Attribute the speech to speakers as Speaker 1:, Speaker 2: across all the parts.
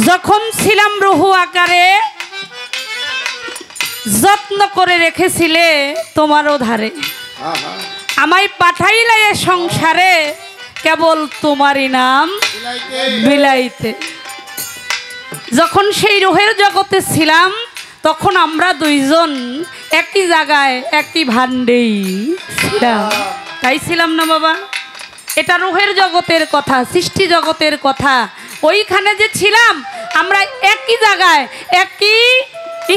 Speaker 1: যখন ছিলাম রুহু আকারে যত্ন করে রেখেছিলে তোমারও ধারে, আমায় পাঠাইলে এ সংসারে কেবল তোমারই নাম বিলাইতে। যখন সেই রুহের জগতে ছিলাম তখন আমরা দুইজন একই জায়গায় একই ভান্ডেই ছিলাম, তাই ছিলাম না বাবা? এটা রুহের জগতের কথা, সৃষ্টি জগতের কথা। ওইখানে যে ছিলাম আমরা একই জায়গায় একই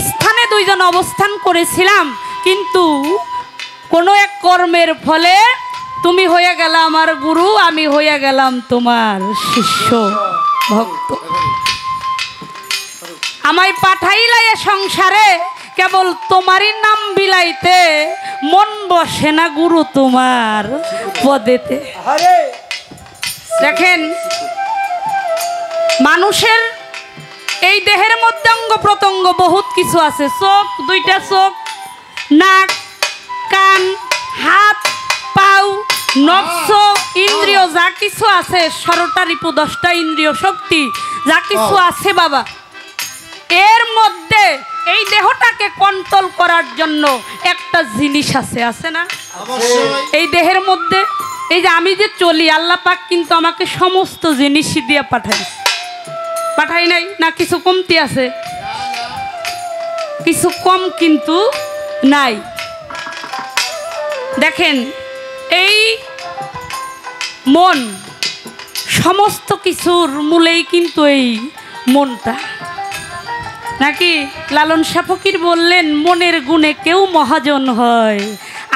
Speaker 1: স্থানে দুইজন অবস্থান করেছিলাম, কিন্তু কোনো এক কর্মের ফলে তুমি হয়ে গেল আমার গুরু, আমি হয়ে গেলাম তোমার শিষ্য ভক্ত। আমায় পাঠাইলা এ সংসারে কেবল তোমারই নাম বিলাইতে, মন বসে না গুরু তোমার পদেতে। দেখেন, মানুষের এই দেহের মধ্যে অঙ্গ প্রত্যঙ্গ বহুত কিছু আছে। চোখ, দুইটা চোখ, নাক, কান, হাত, পাও, নফস, ইন্দ্রিয়, যা কিছু আছে, 16টা রিপু, 10টা ইন্দ্রিয় শক্তি, যা কিছু আছে বাবা, এর মধ্যে এই দেহটাকে কন্ট্রোল করার জন্য একটা জিনিস আছে, আছে না? এই দেহের মধ্যে এই যে আমি যে চলি, আল্লাহ পাক কিন্তু আমাকে সমস্ত জিনিসই দিয়ে পাঠাই নাই না? কিছু কমতি আছে? কিছু কম কিন্তু নাই। দেখেন, এই মন, সমস্ত কিছুর মূলেই কিন্তু এই মনটা, নাকি? লালন শাহ ফকির বললেন, মনের গুণে কেউ মহাজন হয়,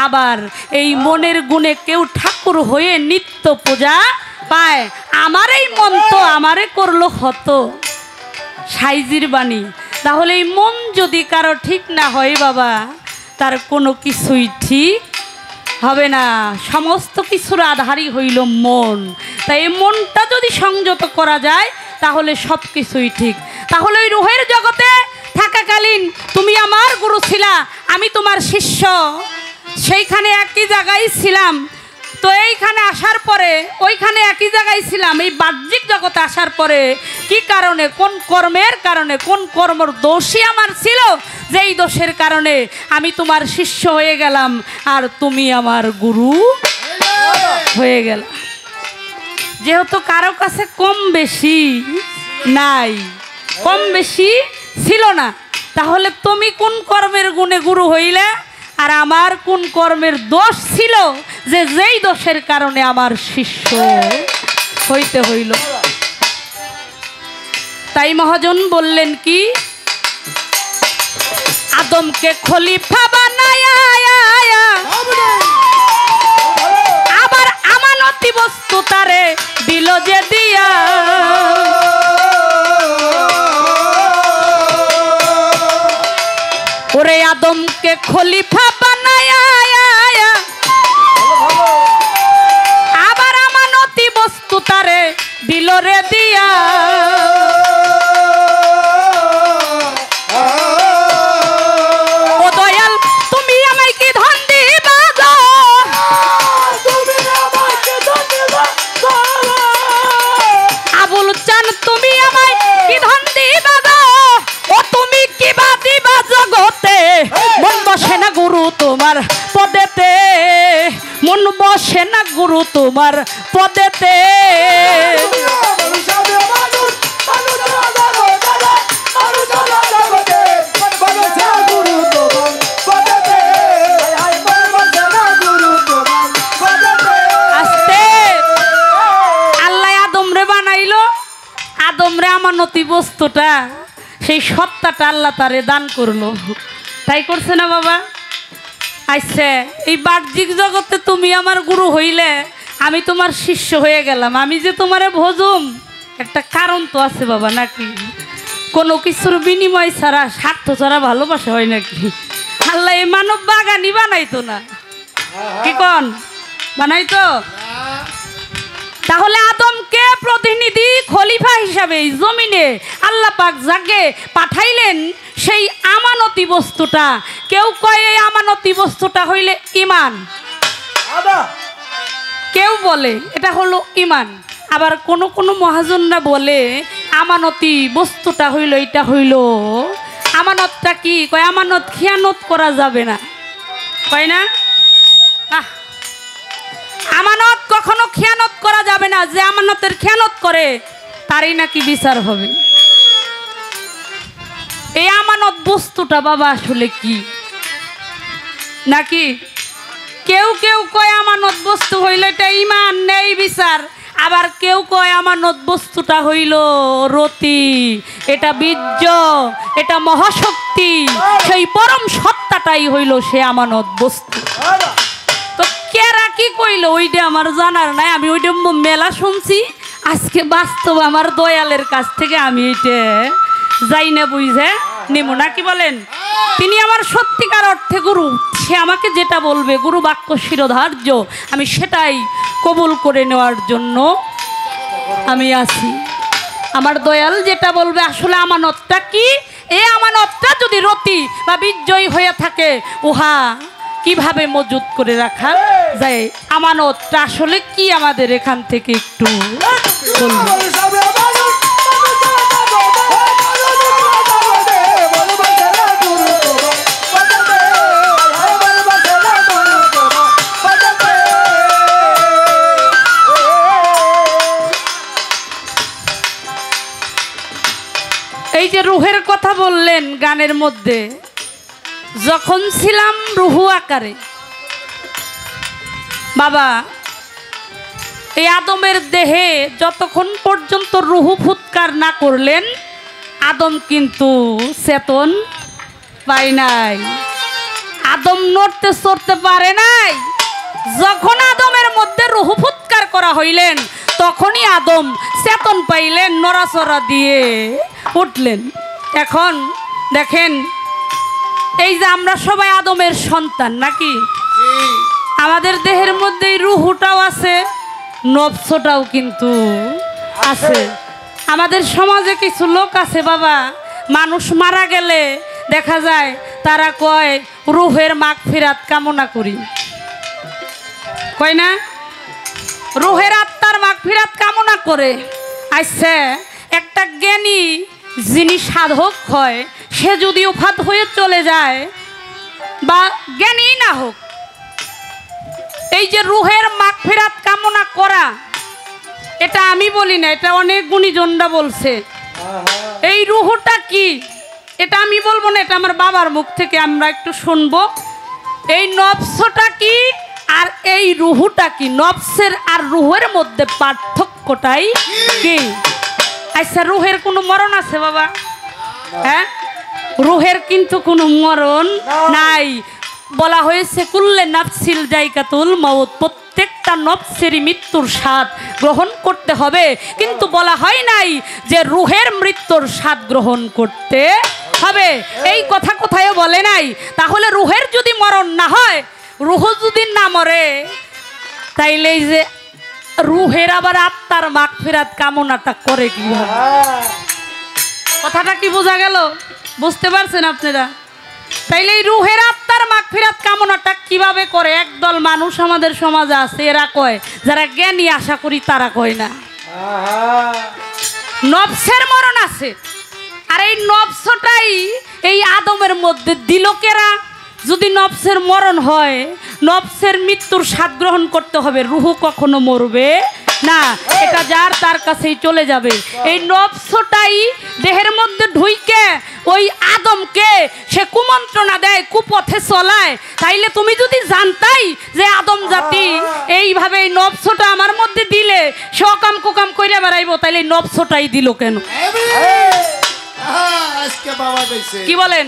Speaker 1: আবার এই মনের গুণে কেউ ঠাকুর হয়ে নিত্য পূজা পায়। আমার এই মন তো আমারে করলো হত, সাইজির বাণী। তাহলে এই মন যদি কারো ঠিক না হয় বাবা, তার কোনো কিছুই ঠিক হবে না। সমস্ত কিছুর আধারই হইল মন। তাই এই মনটা যদি সংযত করা যায় তাহলে সব কিছুই ঠিক। তাহলে ওই রুহের জগতে থাকাকালীন তুমি আমার গুরু ছিলা, আমি তোমার শিষ্য, সেইখানে একই জায়গায় ছিলাম। তো এইখানে আসার পরে ওইখানে একই জায়গায় ছিলাম। এই বাহ্যিক জগতে আসার পরে কি কারণে, কোন কর্মের কারণে, কোন কর্মর দোষই আমার ছিল, যেই দোষের কারণে আমি তোমার শিষ্য হয়ে গেলাম আর তুমি আমার গুরু হয়ে গেল। যেহেতু কারো কাছে কম বেশি নাই, কম বেশি ছিল না, তাহলে তুমি কোন কর্মের গুণে গুরু হইলে আর আমার কোন কর্মের দোষ ছিল যে যেই দোষের কারণে আমার শিষ্য হইতে হইল। তাই মহাজন বললেন কি, আদমকে খলিফা বানায়া আবার আমানতি বস্তু তারে দিল যে দিয়া, ওরে আদমকে খলিফা বানায়া আবার আমানতি বস্তু তারে দিল রে দিয়া, ও দয়াল তুমি আমায় কি ধন দিবা গো, আবুল চান তুমি আমায় কি ধন দিবা গো, ও তুমি কি বা দিবা জগতে, মন বসে না গুরু তোমার পদেতে, মন বসে না গুরু তোমার পদেতে। আস্তে আল্লাহ আদমরে বানাইলো, আদমরে আমানতি বস্তুটা, সেই সত্তাটা আল্লাহ তারে দান করলো। তাই করছে না বাবা? আচ্ছা, এই বাহ্যিক জগতে তুমি আমার গুরু হইলে, আমি তোমার শিষ্য হয়ে গেলাম, আমি যে তোমারে ভজুম, একটা কারণ তো আছে বাবা, নাকি? কোনো কিছুর বিনিময় ছাড়া, স্বার্থ ছাড়া ভালোবাসা হয় নাকি? আল্লাহ এই মানব বাগানই বানাইতো না, কি কন? বানাইতো? তাহলে আদমকে প্রতিনিধি খলিফা হিসাবে এই জমিনে আল্লাহ পাক যাকে পাঠাইলেন, সেই আমানতি বস্তুটা, কেউ কয় এই আমানতি বস্তুটা হইলে ঈমান, কেউ বলে এটা হলো ঈমান, আবার কোন কোন মহাজনরা বলে আমানতি বস্তুটা হইল, এটা হইল আমানতটা কি কয়, আমানত খেয়ানত করা যাবে না, কয় না? আমানত কখনো খেয়ানত করা যাবে না। যে আমানতের খেয়ানত করে তারই নাকি বিচার হবে। এই আমানত বস্তুটা বাবা আসলে কি নাকি? কেউ কেউ কয় আমানত বস্তু হইল এটা ঈমান, নেই বিচার। আবার কেউ কয় আমানত বস্তুটা হইল রতি, এটা বীর্য, এটা মহাশক্তি, সেই পরম সত্তাটাই হইল সে আমানত বস্তু। তো কেরা কি কইল ওইটা আমার জানার নাই, আমি ওইটা মেলা শুনছি। আজকে বাস্তব আমার দয়ালের কাছ থেকে আমি এটা যাই না বুঝে নেব না, কি বলেন? তিনি আমার সত্যিকার অর্থে গুরু। সে আমাকে যেটা বলবে, গুরু বাক্য শিরোধার্য, আমি সেটাই কবুল করে নেওয়ার জন্য আমি আছি। আমার দয়াল যেটা বলবে আসলে আমানতটা কি, এই আমানতটা যদি রতি বা বিজয়ী হয়ে থাকে, উহা কিভাবে মজুত করে রাখা যায়, আমানতটা আসলে কি আমাদের এখান থেকে একটু বলবো। এই যে রুহের কথা বললেন গানের মধ্যে, যখন ছিলাম রুহু আকারে বাবা, এই আদমের দেহে যতক্ষণ পর্যন্ত রুহু ফুৎকার না করলেন, আদম কিন্তু চেতন পায় নাই, আদম নড়তে চড়তে পারে নাই। যখন আদমের মধ্যে রুহু ফুৎকার করা হইলেন, তখনই আদম চেতন পাইলেন, নড়াচড়া দিয়ে উঠলেন। এখন দেখেন, এই যে আমরা সবাই আদমের সন্তান নাকি? আমাদের দেহের মধ্যে রুহুটাও আছে, নফসটাও কিন্তু আছে। আমাদের সমাজে কিছু লোক আছে বাবা, মানুষ মারা গেলে দেখা যায় তারা কয় রুহের মাগফিরাত কামনা করি, কয় না? রুহের আত্মার মাগফিরাত কামনা করে। আচ্ছা, একটা জ্ঞানী যিনি সাধক হয়, সে যদি উফাত হয়ে চলে যায় বা জ্ঞানী না হোক, এই যে রুহের মাগফিরাত কামনা করা, এটা আমি বলি না, এটা অনেক গুণীজনরা বলছে। এই রুহটা কি এটা আমি বলবো না, এটা আমার বাবার মুখ থেকে আমরা একটু শুনবো। এই নফসটা কি আর এই রুহুটা কি, নফসের আর রুহের মধ্যে পার্থক্যটাই কি? আচ্ছা, রুহের কোনো মরণ আছে বাবা? হ্যাঁ, রুহের কিন্তু কোনো মরণ নাই। বলা হয়েছে কুল্লে নাফসিল জায়গাতুল মাউত, প্রত্যেকটা নফসেরই মৃত্যুর স্বাদ গ্রহণ করতে হবে, কিন্তু বলা হয় নাই যে রুহের মৃত্যুর স্বাদ গ্রহণ করতে হবে। এই কথা কোথায় বলে নাই। তাহলে রুহের যদি মরণ না হয়, রুহ যদি না মরে, তাইলে এই যে রুহের আবার আত্মার মাগফিরাত কামনাটা করে কিভাবে? কথাটা কি বোঝা গেল? বুঝতে পারছেন আপনারা? তাইলে এই রুহের আত্মার মাগফিরাত কামনাটা কিভাবে করে? একদল মানুষ আমাদের সমাজে আছে, এরা কয়, যারা জ্ঞানী আশা করি তারা কয় না, নফসের মরণ আছে। আর এই নফসটাই এই আদমের মধ্যে দিল কেরা? যদি নফসের মরণ হয়, নফসের মৃত্যুর স্বাদ গ্রহণ করতে হবে, রুহু কখনো মরবে না, এটা যার তার কাছেই চলে যাবে। এই নফসটাই দেহের মধ্যে ঢুইকে ওই আদমকে সে কুমন্ত্রণা দেয়, কুপথে চলায়। তাইলে তুমি যদি জানতাই যে আদম জাতি এইভাবে এই নফসটা আমার মধ্যে দিলে সে অকাম কুকাম কইরা বেড়াইব, তাইলে এই নফসটাই দিল কেন? কি বলেন?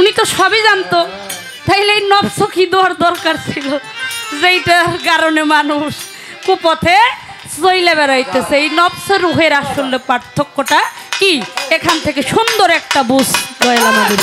Speaker 1: উনি তো সবই জানতো, তাইলে এই নফস কি দেওয়ার দরকার ছিল যেইটার কারণে মানুষ কুপথে চইলে বেড়াইতেছে? এই নফস রুহের আসলে পার্থক্যটা কি, এখান থেকে সুন্দর একটা বুঝ দয়াল আমাদের।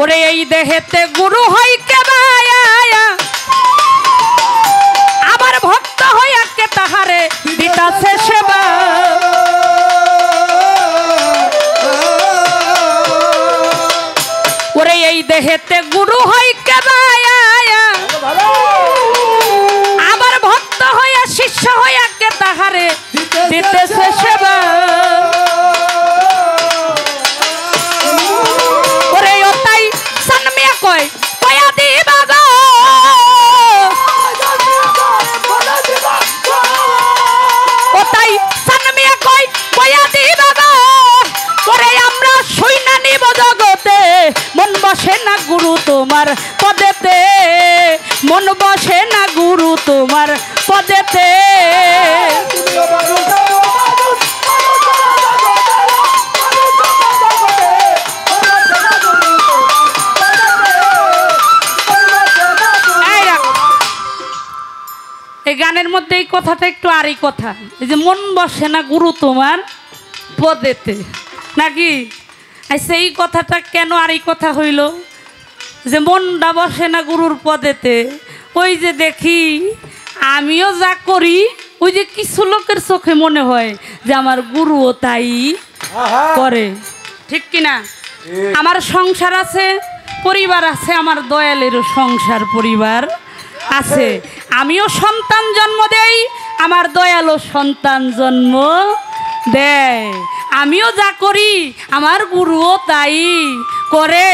Speaker 1: ওরে এই দেহেতে গুরু হয় কে বায়া, আবার ভক্ত হইয়া কে তাহারে দিতাছে সেবা। দেহেতে গুরু হয় কেবায়া আবার ভক্ত হইয়া শিষ্য হইয়া কে তাহারে দিতেছে সেবা ওরে ও তাই সানমিয়া কয় কয়া দিবা গো ও তাই সানমিয়া কয় কয়া দিবা গো ওরে আমরা সইনা নিব জগতে মন বসে না গুরু তোমার পদেতে মন বসে না গুরু তোমার পদেতে এই গানের মধ্যে এই কথাটা একটু আরই কথা এই যে মন বসে না গুরু তোমার পদেতে নাকি আচ্ছা এই কথাটা কেন আর এই কথা হইল যে মনটা বসে না গুরুর পদেতে ওই যে দেখি আমিও যা করি ওই যে কিছু লোকের চোখে মনে হয় যে আমার গুরুও তাই করে ঠিক কিনা আমার সংসার আছে পরিবার আছে আমার দয়ালেরও সংসার পরিবার আছে আমিও সন্তান জন্ম দেই আমার দয়ালও সন্তান জন্ম দেয় আমিও যা করি আমার গুরুও তাই করে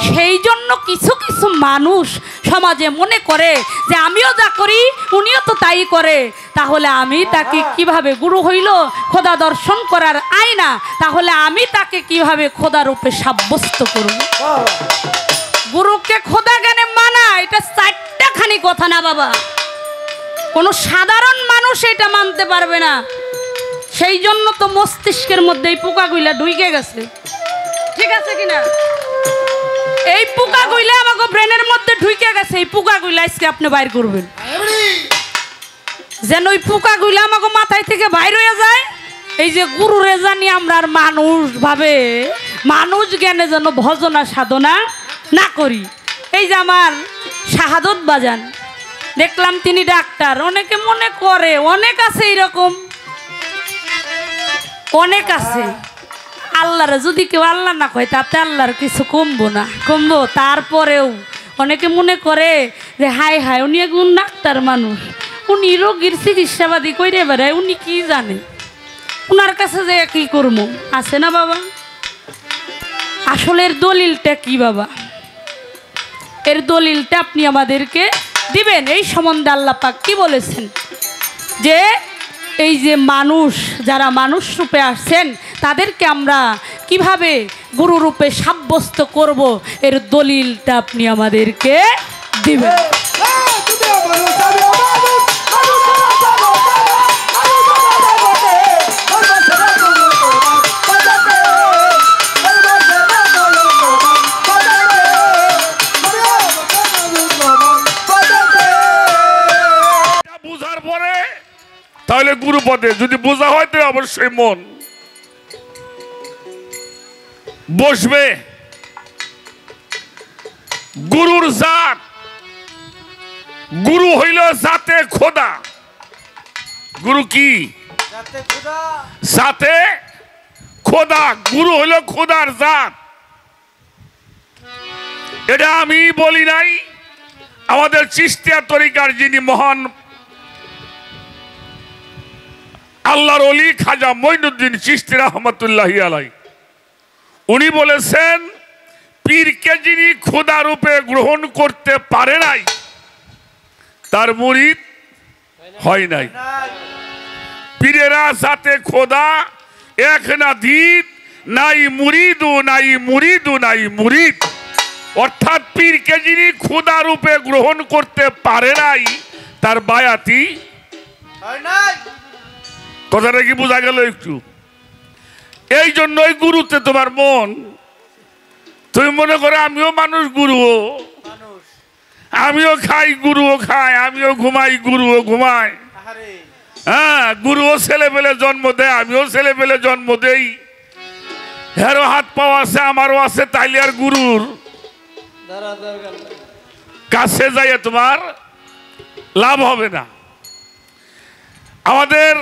Speaker 1: সেই জন্য কিছু কিছু মানুষ সমাজে মনে করে যে আমিও যা করি উনিও তো তাই করে তাহলে আমি তাকে কিভাবে গুরু হইল খোদা দর্শন করার আয়না তাহলে আমি তাকে কিভাবে খোদা রূপে সাব্যস্ত করব গুরুকে খোদা জ্ঞানে মানা এটা চারটাখানি কথা না বাবা কোনো সাধারণ মানুষ এটা মানতে পারবে না সেই জন্য তো মস্তিষ্কের মধ্যে এই পোকাগুলা ঢুকে গেছে ঠিক আছে কিনা এই পোকাগুলা আমাকে ব্রেনের মধ্যে ঢুকে গেছে এই পোকাগুলা আজকে আপনি বাইর করবেন যেন ওই পোকাগুলা আমাকে মাথায় থেকে বাইর হয়ে যায় এই যে গুরুরে জানি আমরা আর মানুষ ভাবে মানুষ জ্ঞানে যেন ভজনা সাধনা না করি এই যে আমার শাহাদত বাজান দেখলাম তিনি ডাক্তার অনেকে মনে করে অনেক আছে এরকম অনেক আছে আল্লাহরে যদি কেউ আল্লাহ না কয় তাতে আল্লাহর কিছু কমবো না কমবো তারপরেও অনেকে মনে করে যে হায় হায় উনি একজন ডাক্তার মানুষ উনি রোগীর চিকিৎসাবাদী কইরে বেড়ায় উনি কি জানে উনার কাছে যে কি করবো আছে না বাবা আসলে এর দলিলটা কি বাবা এর দলিলটা আপনি আমাদেরকে দিবেন এই সম্বন্ধে আল্লাহ পাক কি বলেছেন যে এই যে মানুষ যারা মানুষ রূপে আসছেন তাদেরকে আমরা কিভাবে গুরু রূপে সাব্যস্ত করব এর দলিলটা আপনি আমাদেরকে দিবেন
Speaker 2: তাহলে গুরু পদে যদি বোঝা হয় তো অবশ্যই মন বসবে গুরুর জাত গুরু হইল জাতে খোদা গুরু কি জাতে খোদা গুরু হইল খোদার জাত এটা আমি বলি নাই আমাদের চিশতিয়া তরিকার যিনি মহান আল্লাহর ওলি খাজা মঈনুদ্দিন চিশতি রহমতুল্লাহি আলাইহি উনি বলেছেন পীরকে যিনি খোদা রূপে গ্রহণ করতে পারে নাই তার মুরিদ হয় নাই পীরেরা সাথে খোদা এক না দ্বিত নাই মুরিদু নাই মুরিদু নাই মুরিদ অর্থাৎ পীরকে যিনি খোদা রূপে গ্রহণ করতে পারে নাই তার বায়াতি হয় নাই কথাটা কি বোঝা গেল একটু এই জন্যই গুরুতে তোমার মন তুমি মনে করো আমিও মানুষ গুরুও আমিও খাই গুরুও খায় আমিও ঘুমাই গুরুও ঘুমায় হ্যাঁ গুরুও ছেলে পেলে জন্ম দেয় আমিও ছেলে পেলে জন্ম দেই হেরো হাত পাও আছে আমারও আছে তাইলে আর গুরুর কাছে যাইয়ে তোমার লাভ হবে না আমাদের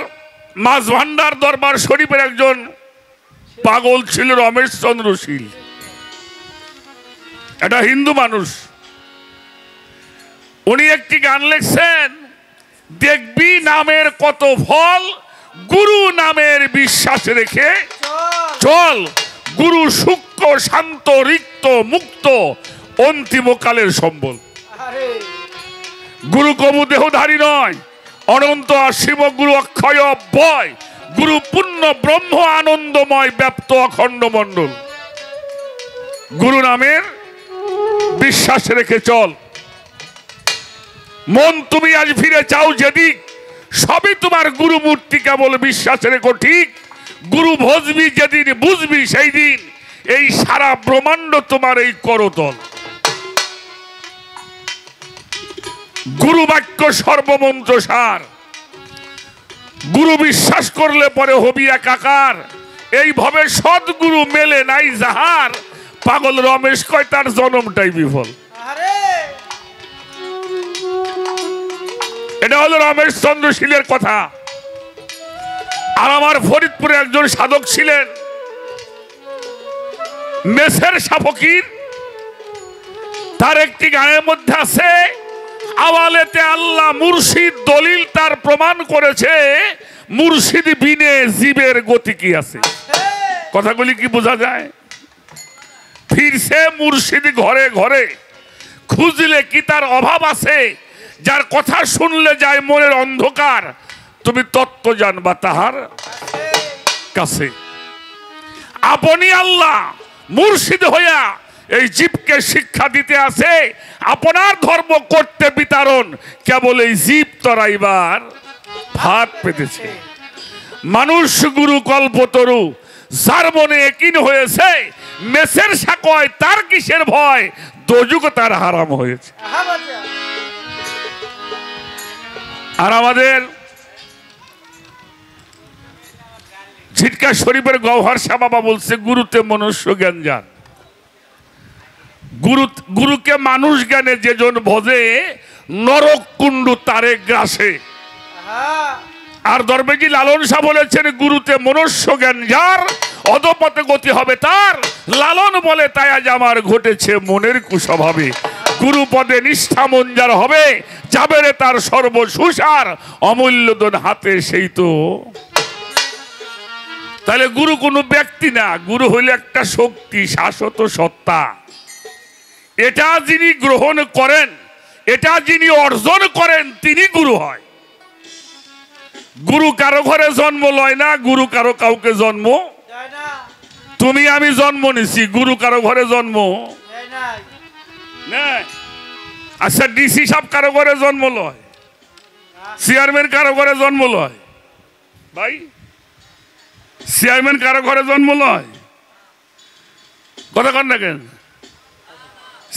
Speaker 2: মাছ ভান্ডার দরবার শরীফের একজন পাগল ছিল রমেশ চন্দ্র শীল এটা হিন্দু মানুষ। উনি একটি গান লিখছেন, দেখবি নামের কত ফল, গুরু নামের বিশ্বাস রেখে চল, গুরু সূক্ষ্ম শান্ত রিক্ত মুক্ত অন্তিমকালের সম্বল। গুরু কবু দেহধারী নয়, অনন্ত আর শিব গুরু অক্ষয় অব্যয়, গুরু পূর্ণ ব্রহ্ম আনন্দময় ব্যাপ্ত অখণ্ড মণ্ডল। গুরু নামের বিশ্বাস রেখে চল। মন তুমি আজ ফিরে চাও যেদিক, সবই তোমার গুরু মূর্তি কেবল বিশ্বাস রেখো ঠিক। গুরু ভজবি যেদিন বুঝবি সেই দিন, এই সারা ব্রহ্মাণ্ড তোমার এই করতল। গুরু বাক্য সর্বমন্ত্র সার, গুরু বিশ্বাস করলে পরে হবি একাকার। এইভাবে সদ্গুরু মেলে নাই যাহার, পাগল রমেশ কয় তার জন্মটাই বিফল। এটা হলো রমেশ চন্দ্র শীলের কথা। আর আমার ফরিদপুরে একজন সাধক ছিলেন মেসের শাহ ফকির, তার একটি গানের মধ্যে আছে, আওয়ালেতে আল্লাহ মুর্শিদ দলিল তার প্রমাণ করেছে, মুর্শিদ বিনে জীবের গতি কি আছে। কথাগুলি কি বোঝা যায়? ফিরছে মুর্শিদ ঘরে ঘরে, খুঁজলে কি তার অভাব আছে, যার কথা শুনলে যায় মনের অন্ধকার, তুমি তত্ত্ব জানবা তাহার কাছে। আপনি আল্লাহ মুর্শিদ হইয়া এই জীবকে শিক্ষা দিতে আছে, আপনার ধর্ম করতে বিতরণ, কেবল এই জীব তরাইবার ভাত পেতেছে। মানুষ গুরু কল্পতরু, যার মনে একিন হয়েছে, মেসের সাকয় তার কিসের ভয়, দোজুক তার হারাম হয়েছে। আর আমাদের ঝিটকা শরীফের গওহার শাহ বাবা বলছে, গুরুতে মনুষ্য জ্ঞান যান। গুরুকে মানুষ জ্ঞানে যেজন ভজে, নরক কুণ্ডু তারে গ্রাসে। আর দরবেজি লালন শাহ বলেছেন, গুরুতে মনুষ্য জ্ঞান যার, অধপথে গতি হবে তার। লালন বলে, তাই আজ আমার ঘটেছে মনের কুস্বভাবে। গুরু পদে নিষ্ঠা মন যার হবে, যাবে রে তার সর্বসুসার, অমূল্য দন হাতে সেই তো। তাহলে গুরু কোনো ব্যক্তি না, গুরু হইলে একটা শক্তি, শাশ্বত সত্তা। এটা যিনি গ্রহণ করেন, এটা যিনি অর্জন করেন, তিনি গুরু হয়। গুরু কারো ঘরে জন্ম লয় না, গুরু কারো কাউকে জন্ম, তুমি আমি জন্ম নিছি, গুরু কারো ঘরে জন্ম না। আচ্ছা, ডিসি সাহেব কারো ঘরে জন্ম লয়, চেয়ারম্যান কারো ঘরে জন্ম লয়, ভাই চেয়ারম্যান কারো ঘরে জন্ম লয়? কথা কন না কেন?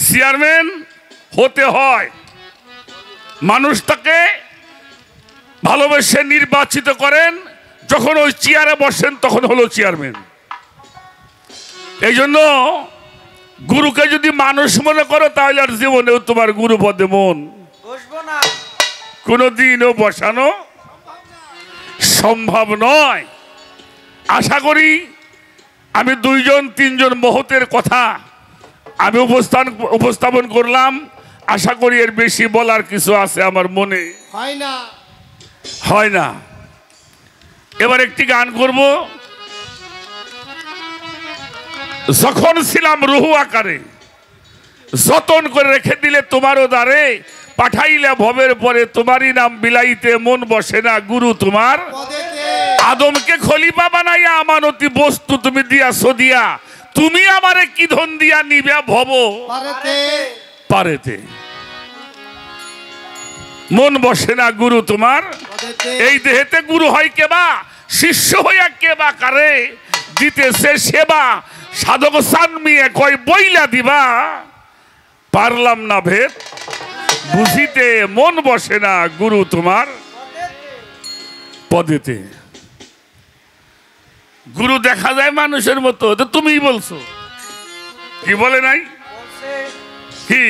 Speaker 2: চেয়ারম্যান হতে হয়, মানুষ তাকে ভালোবেসে নির্বাচিত করেন, যখন ওই চেয়ারে বসেন তখন হলো চেয়ারম্যান। এই জন্য গুরুকে যদি মানুষ মনে করো, তাহলে আর জীবনেও তোমার গুরু পদে মন কোনোদিনও বসানো সম্ভব নয়। আশা করি আমি দুইজন তিনজন মহতের কথা আমি উপস্থাপন করলাম। আশা করি এর বেশি বলার কিছু আছে আমার মনে হয় না। এবার একটি গান করব। যখন ছিলাম রুহু আকারে, যতন করে রেখে দিলে তোমারও দ্বারে, পাঠাইলে ভবের পরে তোমারই নাম বিলাইতে, মন বসে না গুরু তোমার। আদমকে খলিফা বানাইয়া আমানতি বস্তু তুমি দিয়াছো দিয়া, তুমি আমারে কি ধন দিয়া নিবে ভব পারেতে। মন বসে না গুরু তোমার। এই দেহেতে গুরু হয় কেবা, শিষ্য হইয়া কেবা কারে, দিতেছে সেবা সাধক সানমিয়ে কয় বইলা দিবা, পারলাম না ভেদ বুঝিতে, মন বসে না গুরু তোমার পদেতে। গুরু দেখা যায় মানুষের মতো, তো তুমি বলছো, কি বলে নাই? কি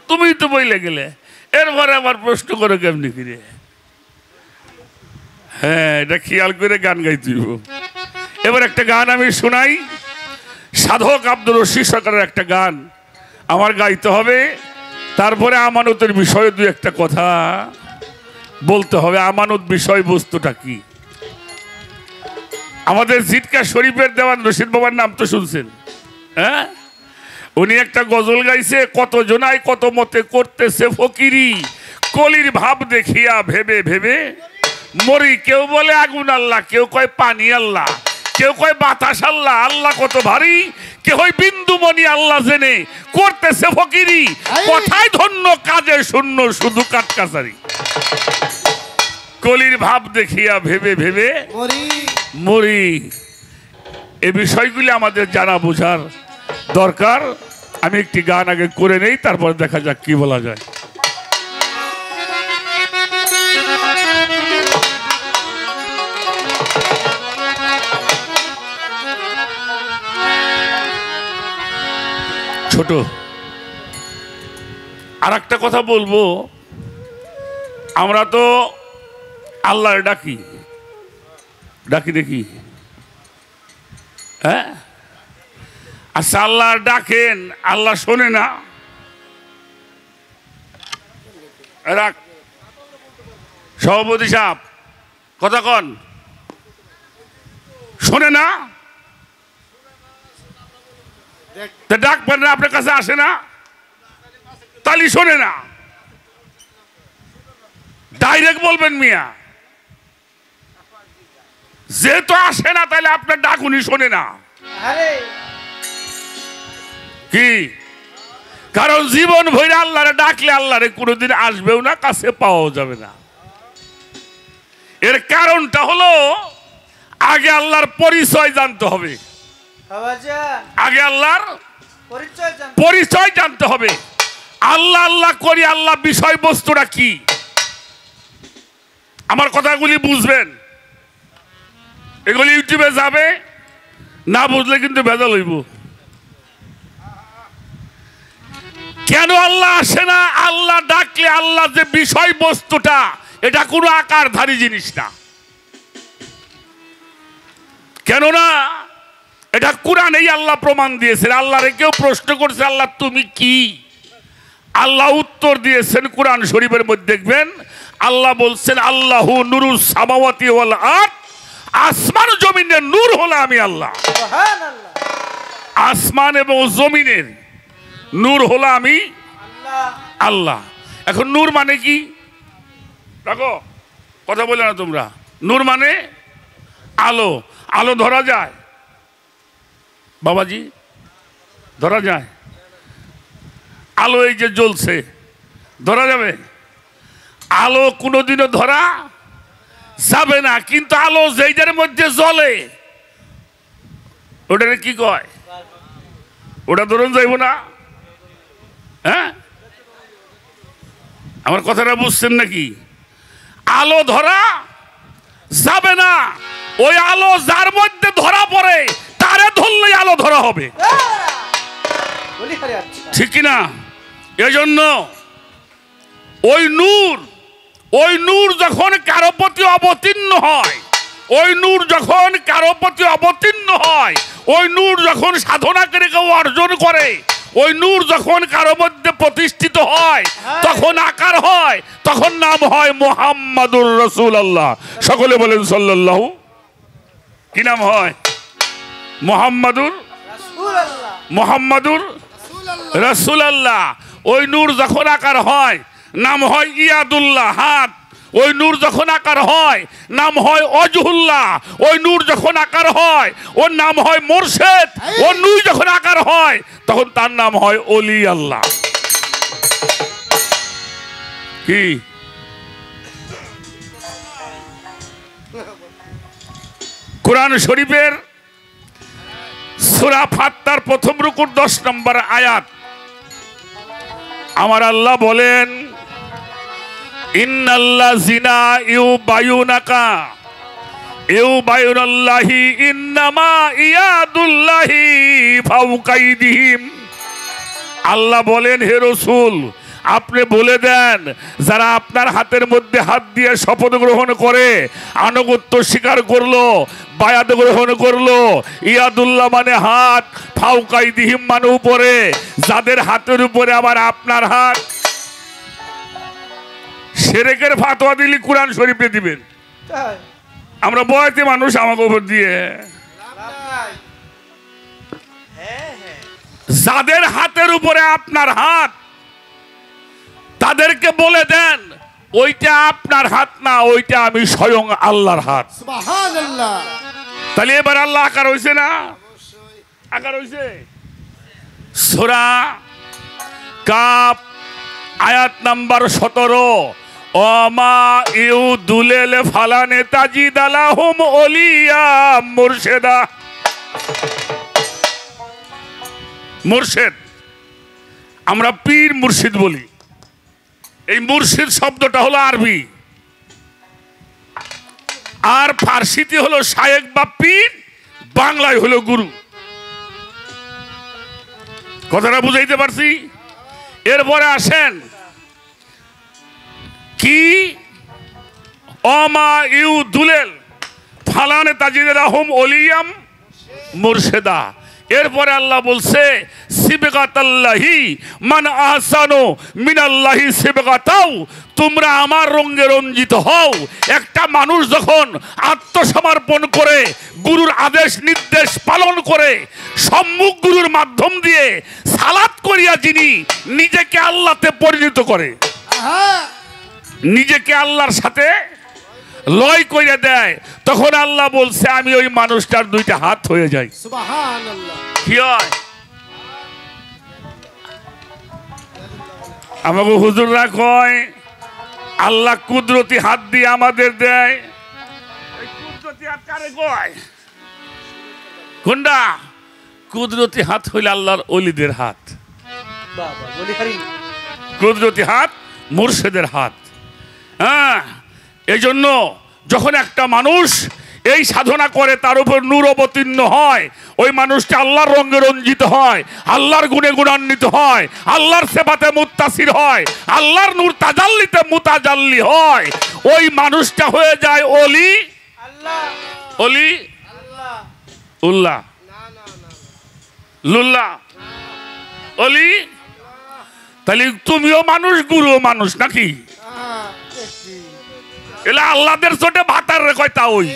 Speaker 2: তুমি তো বইলে গেলে, এরপরে আবার প্রশ্ন করো কেমনি ফিরে? হ্যাঁ, এটা খেয়াল করে গান গাইতে। এবার একটা গান আমি শোনাই, সাধক আব্দুর রশিদ সরকারের একটা গান, আমার গাইতে হবে, তারপরে আমানতের বিষয়ে দু একটা কথা বলতে হবে। আমানত বিষয়বস্তুটা কি? আমাদের জিটকা শরীফের দেওয়ান রশিদ বাবার নাম তো শুনছেন, হ্যাঁ? উনি একটা গজল গাইছে, কত জনায় কত মতে করতেছে ফকিরি, কলির ভাব দেখিয়া ভেবে ভেবে মরি। কেউ বলে আগুন আল্লাহ, কেউ কয় পানি আল্লাহ, কেউ কয় বাতাস আল্লাহ, আল্লাহ কত ভারী, কেউ বিন্দুমণি আল্লাহ জেনে করতেছে ফকিরি। কথায় ধন্য কাজে শূন্য শুধু কাটকাচারি। কলির ভাব দেখিয়া ভেবে ভেবে মরি। এই বিষয়গুলি আমাদের জানা বোঝার দরকার। আমি একটি গান আগে করে নেই, তারপর দেখা যাক কি বলা যায়। ছোট আর একটা কথা বলবো, আমরা তো আল্লাহর ডাকি ডাকি দেখি, হ্যাঁ? আচ্ছা, আল্লাহ ডাকেন, আল্লাহ শোনে না? রাখ সভাপতি সাহেব, কথা কন, শোনে না? ডাকবেন না, আপনার কাছে আসে না, তালি শোনে না, ডাইরেক্ট বলবেন মিয়া। যেহেতু আসে না, তাহলে আপনার ডাক উনি শোনে না। কি কারণ জীবন ভরে আল্লাহরে ডাকলে আল্লাহরে কোনোদিন আসবেও না, কাছে পাওয়াও যাবে না। এর কারণটা হলো আগে আল্লাহর পরিচয় জানতে হবে, আগে আল্লাহর পরিচয় জানতে হবে। আল্লাহ আল্লাহ করি, আল্লাহ বিষয়বস্তুটা কি? আমার কথাগুলি বুঝবেন, এগুলি ইউটিউবে যাবে, না বুঝলে কিন্তু ভেজাল হইব। কেন আল্লাহ আসে না? আল্লাহ ডাকলে আল্লাহ যে বিষয়বস্তুটা, এটা কোনো আকারধারী জিনিস না। কেননা এটা কোরআনেই আল্লাহ প্রমাণ দিয়েছেন। আল্লাহরে কেউ প্রশ্ন করছে, আল্লাহ তুমি কি? আল্লাহ উত্তর দিয়েছেন কোরআন শরীফের মধ্যে, দেখবেন আল্লাহ বলছেন আল্লাহু নুরুস সামাওয়াতি ওয়াল আরদ, আসমান জমিনের নূর হলো আমি আল্লাহ। আসমান এবং জমিনের নূর হলো আমি আল্লাহ। এখন নূর মানে কি? দেখো, কথা বলে না তোমরা। নূর মানে আলো। আলো ধরা যায় বাবাজি? ধরা যায়? আলো এই যে জ্বলছে, ধরা যাবে? আলো কোনোদিনও ধরা যাবে না। কিন্তু আলো যেইটার মধ্যে জ্বলে, ওটারে কি কয়? ওটা ধরুন যাইব না? হ্যাঁ, আমার কথাটা বুঝছেন নাকি? আলো ধরা যাবে না। ওই আলো যার মধ্যে ধরা পড়ে, তারে ধরলেই আলো ধরা হবে, ঠিক কিনা? এজন্য ওই নূর যখন কারো প্রতি অবতীর্ণ হয়, ওই নূর যখন কারো প্রতি অবতীর্ণ হয়, ওই নূর যখন সাধনা করে কেউ অর্জন করে, ওই নূর যখন কারো মধ্যে প্রতিষ্ঠিত হয়, তখন আকার হয়, তখন নাম হয় মুহাম্মাদুর রাসূলুল্লাহ। সকলে বলেন সাল্লাল্লাহু। কি নাম হয়? মুহাম্মাদুর রাসূলুল্লাহ। ওই নূর যখন আকার হয়, নাম হয় ইয়াদুল্লাহ, হাত। ওই নূর যখন আকার হয়, নাম হয় ওয়াজহুল্লাহ। ওই নূর যখন আকার হয়, ওর নাম হয় মুর্শিদ। ওর নূর যখন আকার হয়, তখন তার নাম হয় ওলি আল্লাহ। কি কোরআন শরীফের সূরা ফাত্তার প্রথম রুকুর 10 নম্বর আয়াত, আমার আল্লাহ বলেন ইন্নাল্লাযিনা ইউবায়ুনাকা ইউবায়ুনাল্লাহি ইন্নামা ইয়াদুল্লাহি ফাওকা আইদিহিম। আল্লাহ বলেন, হে রাসূল, আপনি বলে দেন, যারা আপনার হাতের মধ্যে হাত দিয়ে শপথ গ্রহণ করে, আনুগত্য স্বীকার করলো, বায়াত গ্রহণ করলো, ইয়াদুল্লাহ মানে হাত, ফাউকাইদিহিম মানে উপরে, যাদের হাতের উপরে আবার আপনার হাত, শিরকের ফাতোয়া দিলি কোরআন শরীফে দিবেন। আমরা বয়তে মানুষ আমাকে উপর দিয়ে, যাদের হাতের উপরে আপনার হাত, তাদেরকে বলে দেন ওইটা আপনার হাত না, ওইটা আমি স্বয়ং আল্লাহর হাত।
Speaker 3: সুবহানাল্লাহ।
Speaker 2: তাহলে এবার আল্লাহ আকার হইছে না? আকার হইছে। সূরা কাফ আয়াত নাম্বার 17, ওমা ইউদুলিল ফালানে তাজিদালাহুম ওলিয়া মুরশেদা। মুর্শিদ, আমরা পীর মুর্শিদ বলি। এই মুর্শিদ শব্দটা হলো আরবি, আর ফার্সিতে হলো শায়েখ বা পীর, বাংলায় হলো গুরু। কথাটা বুঝাইতে পারছি? এরপরে আসেন কি, ওমা ইউদুলিল ফালানে তাজিদালাহুম ওলিয়াম মুরশেদা। এরপরে আল্লাহ বলছে সিবগাতাল্লাহি মান আহসানু মিনাল্লাহি সিবগাতাও, তোমরা আমার রঙে রঞ্জিত হও। একটা মানুষ যখন আত্মসমর্পণ করে, গুরুর আদেশ নির্দেশ পালন করে, সম্মুখ গুরুর মাধ্যম দিয়ে সালাত করিয়া যিনি নিজেকে আল্লাহতে পরিণত করে, নিজেকে আল্লাহর সাথে লয় করে দেয়, তখন আল্লাহ বলছে আমি ওই মানুষটার দুইটা হাত হয়ে যাই।
Speaker 3: সুবহানাল্লাহ।
Speaker 2: কি হয়? আমাকে হুজুররা কয় আল্লাহ কুদরতি হাত দিয়ে আমাদের দেয়। এই কুদরতি হাত কারে কয়? কোনটা? কুদরতি হাত হইল আল্লাহর ওলিদের হাত।
Speaker 3: বাবা বলি হারি।
Speaker 2: কুদরতি হাত মুর্শিদের হাত। হ্যাঁ, এই জন্য যখন একটা মানুষ এই সাধনা করে, তার উপর নূর অবতীর্ণ হয়, ওই মানুষটা আল্লাহর রঙে রঞ্জিত হয়, আল্লাহর গুণে গুণান্বিত হয়, আল্লাহর সেবাতে মুত্তাসির হয়, আল্লাহর নূর তাজাল্লিতে মুতাজাল্লি হয়, ওই মানুষটা হয়ে যায় অলি।
Speaker 3: আল্লাহ
Speaker 2: অলি
Speaker 3: আল্লাহ
Speaker 2: উল্লাহ
Speaker 3: না না না
Speaker 2: লুল্লাহ অলি। তাহলে তুমিও মানুষ, গুরুও মানুষ নাকি? এলা আল্লাহদের চোটে ভাতার রে কয় তা ওই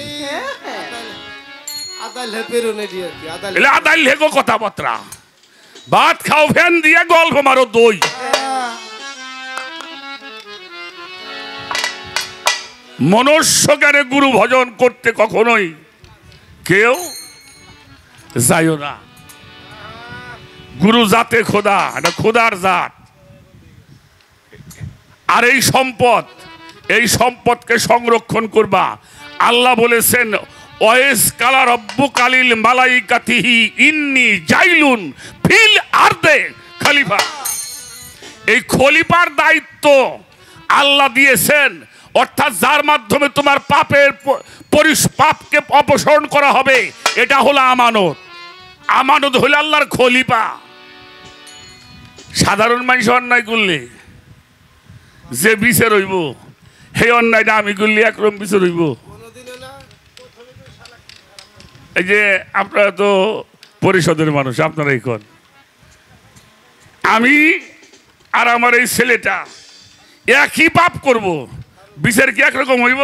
Speaker 3: আদাল হেপেরো নেডি আর কি আদাল
Speaker 2: এলা আদাইল হেগো কথাবার্তা। ভাত খাও ফ্যান দিয়ে, গল্প মারো দই। মনুষ্য জ্ঞানে গুরু ভজন করতে কখনোই কেউ যাইও না। গুরু জাতে খোদা, এটা খোদার জাত। আর এই সম্পদ, এই সম্পদকে সংরক্ষণ করবা। আল্লাহ বলেছেন ওয়েস কালা রব্বু কালিল মালাইকাতিহি ইন্নি জাইলুন ফিল আরদে খলিফা। এই খলিফার দায়িত্ব আল্লাহ দিয়েছেন, অর্থাৎ যার মাধ্যমে তোমার পাপের পাপকে অপসারণ করা হবে, এটা হলো আমানত। আমানত হলো আল্লাহর খলিফা। সাধারণ মানুষ অন্যায় করলে যে বিচার হইব, সেই অন্যায়টা আমি করলে একরকম বিচার হইব। এই যে আপনারা তো পরিষদের মানুষ, আপনারা এখন আমি আর আমার এই ছেলেটা একই পাপ করব, বিচার কি একরকম হইব?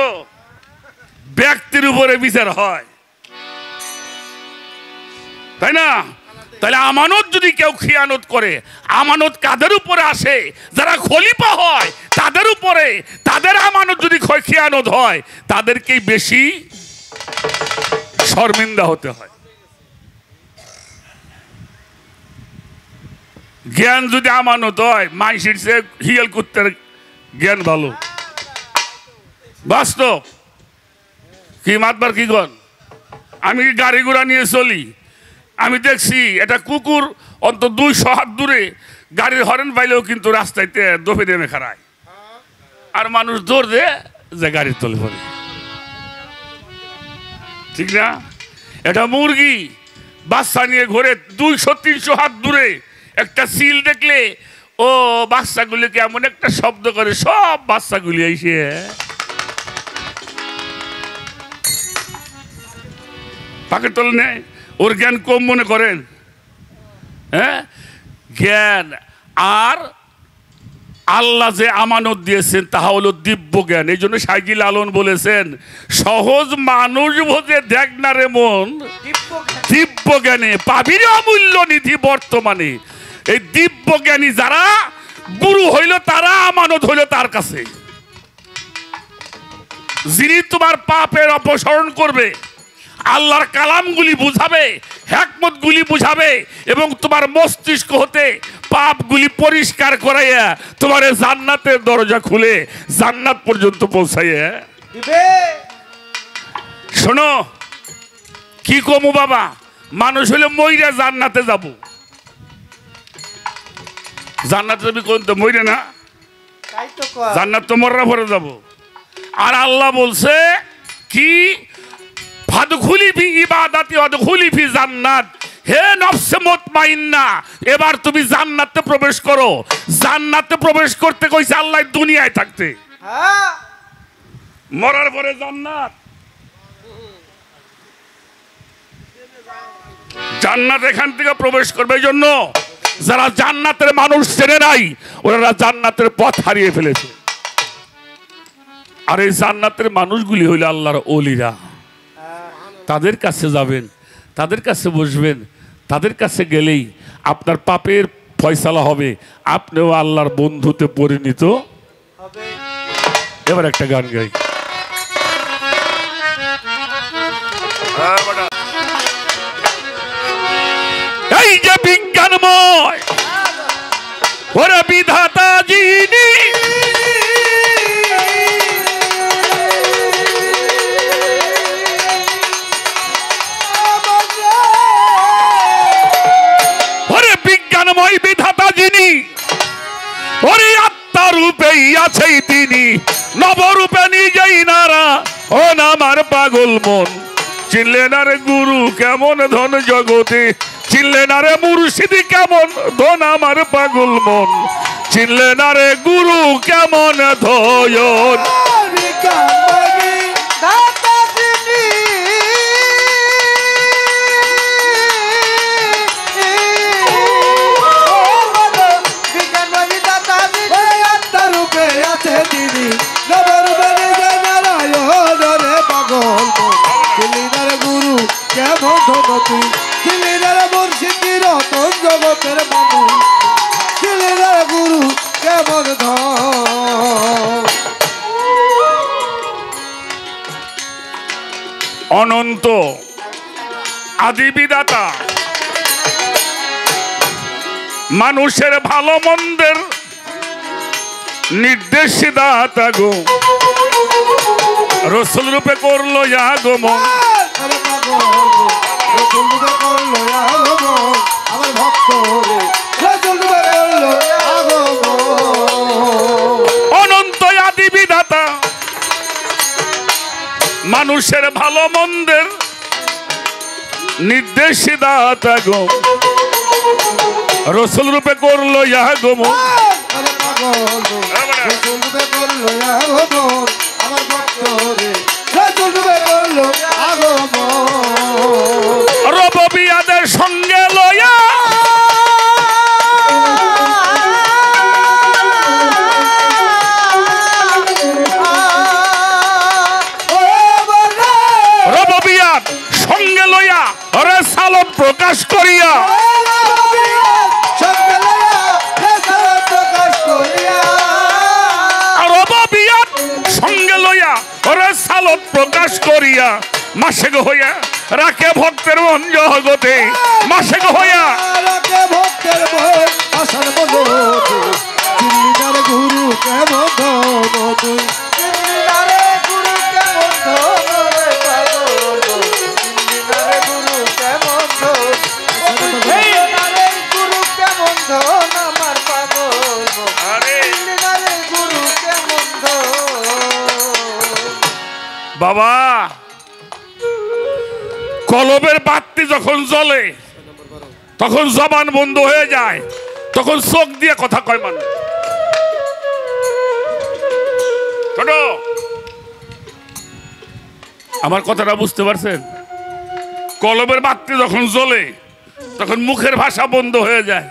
Speaker 2: ব্যক্তির উপরে বিচার হয়, তাই না? তাহলে আমানত যদি কেউ খিয়ানত করে, আমানত কাদের উপরে আসে? যারা খলিফা হয় তাদের উপরে। তাদের আমানত যদি খিয়ানত হয়, তাদেরকেই বেশি শর্মিন্দা হতে হয়। জ্ঞান যদি আমানত হয়, মাইসির সে হিয়াল কুত্তের জ্ঞান ভালো। বাস্তব কি মাতবার কি গন? আমি গাড়ি ঘোড়া নিয়ে চলি, আমি দেখছি এটা কুকুর অন্তত 200 হাত দূরে গাড়ির হরেন পাইলেও কিন্তু রাস্তাইতে দফে নেমে খাড়ায়, আর মানুষ দৌড় দেয় যে গাড়ির তলে পড়ে। ঠিক না? এটা মুরগি বাচ্চা নিয়ে ঘুরে 200-300 হাত দূরে একটা সিল দেখলে ও বাচ্চাগুলিকে এমন একটা শব্দ করে, সব বাচ্চাগুলি এসে পাকে তোলে নেয়। ওর জ্ঞান কম মনে করেন? হ্যাঁ, জ্ঞান আর আল্লাহ যে আমানত দিয়েছেন তাহা হলো দিব্য জ্ঞান। এই জন্য সাইজি লালন বলেছেন, সহজ মানুষ বোঝে দেখ না রে মন, দিব্য জ্ঞানে পাবির অমূল্য নিধি বর্তমানে। এই দিব্য জ্ঞানী যারা গুরু হইল তারা আমানত হইল তার কাছে। যিনি তোমার পাপের অপসারণ করবে, আল্লাহর কালামগুলি বুঝাবে, হিকমতগুলি বুঝাবে এবং তোমার মস্তিষ্ক হতে পাপগুলি পরিষ্কার করাইয়া তোমার জান্নাতের দরজা খুলে জান্নাত পর্যন্ত পৌঁছাইয়া
Speaker 3: দিবে।
Speaker 2: শোনো কি কমু বাবা, মানুষ হলে মইরা জান্নাতে যাব। জান্নাতে যাবি কোন তো মইরা না,
Speaker 3: তাই তো কয়।
Speaker 2: জান্নাত তো মরার পরে যাব। আর আল্লাহ বলছে কি, ফাদখুলি ফি ইবাদাতি ওয়াদখুলি ফি জান্নাত। হে নফসে মুতমাইন্না, এবার তুমি জান্নাতে প্রবেশ করো। জান্নাতে প্রবেশ করতে কইছে আল্লাহ দুনিয়ায় থাকতে,
Speaker 3: হ্যাঁ
Speaker 2: মরার পরে জান্নাত। জান্নাত এখান থেকে প্রবেশ করবে। এই জন্য যারা জান্নাতের মানুষ চেনে নাই, ওরা জান্নাতের পথ হারিয়ে ফেলেছে। আর এই জান্নাতের মানুষগুলি হইল আল্লাহর ওলিরা। তাদের কাছে যাবেন, তাদের কাছে বসবেন, তাদের কাছে গেলেই আপনার পাপের ফয়সালা হবে, আপনিও আল্লাহর বন্ধুতে পরিণত
Speaker 3: হবে।
Speaker 2: এবার একটা গান গাই। এই যে বিজ্ঞানময় ওরে বিধাতা যিনি, ওরে বিজ্ঞানময় বিধাতা যিনি, ওরে আত্মার রূপেই আছেই তিনি, নবরূপে নিজেই নারা ও নামার পাগল মন। চিনলে না রে গুরু কেমন ধন জগতে, চিনলে না রে মুর্শিদি কেমন ধন আমার পাগল মন, চিনলে না রে গুরু কেমন ধয়ন।
Speaker 3: গুরু কেমন ধনতি, ছিলেন মুর্শিদি রতন জগতের মানুষ, ছিলেন গুরু কেমন ধন।
Speaker 2: অনন্ত আদি বিধাতা, মানুষের ভালো মন্দের নির্দেশ দাতা গো, রসুল রূপে করলো আগমন।
Speaker 3: আমার ভক্ত
Speaker 2: অনন্ত আদি বিধাতা, মানুষের ভালো মন্দের নির্দেশ দাতা গো, রসুল রূপে করলো আগমন।
Speaker 3: আমার ভক্ত আগমন।
Speaker 2: রবিয়াদের সঙ্গে লয়া রবিয়াদ সঙ্গে লইয়া রেসালত প্রকাশ করিয়া, রবিয়াদ সঙ্গে লইয়া রেসালত প্রকাশ করিয়া, মাসেক হইয়া রাখে ভক্তের মন জগতে, মাসেক হইয়া
Speaker 3: রাখে ভক্তের মন আসার মতো। চিল্লিদার গুরু কেমন ধনতি, চিল্লিদার গুরু কেমন ধন, চিল্লিদার গুরু কেমন ধন, চিল্লিদার গুরু কেমন ধন আমার পাগল, চিল্লিদার গুরু কেমন ধন।
Speaker 2: বাবা কলবের বাতি যখন জ্বলে তখন জবান বন্ধ হয়ে যায়, তখন চোখ দিয়ে কথা কয় মানুষ। ছোট, আমার কথাটা বুঝতে পারছেন? কলমের বাতি যখন জ্বলে তখন মুখের ভাষা বন্ধ হয়ে যায়,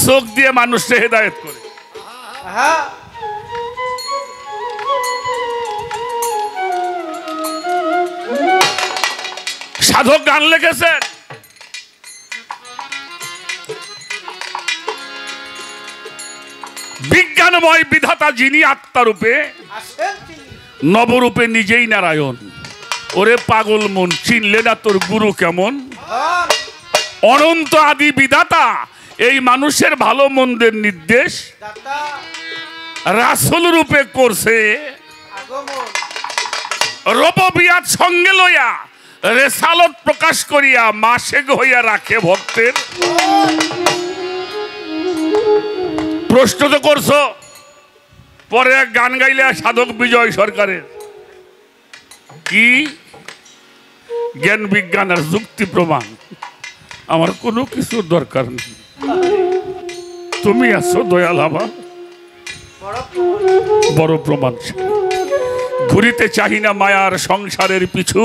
Speaker 2: চোখ দিয়ে মানুষকে হেদায়েত করে। সাধক গান লিখেছেন, বিজ্ঞানময় বিধাতা যিনি আত্মারূপে, নবরূপে নিজেই নারায়ণ। ওরে পাগল মন, চিনলে না তোর গুরু কেমন? অনন্ত আদি বিধাতা এই মানুষের ভালো মন্দের নির্দেশ রাসূল রূপে করছে রববিয়াত সঙ্গে লইয়া, রেসালত প্রকাশ করিয়া মাসে হইয়া রাখে ভক্তের। প্রশ্ন তো করছো, পরে এক গান গাইলে সাধক বিজয় সরকারের কি জ্ঞান বিজ্ঞান আর যুক্তি প্রমাণ, আমার কোনো কিছুর দরকার নেই, তুমি আছো দয়াল আমার বড় প্রমাণ। ঘুরিতে চাহি না মায়ার সংসারের পিছু,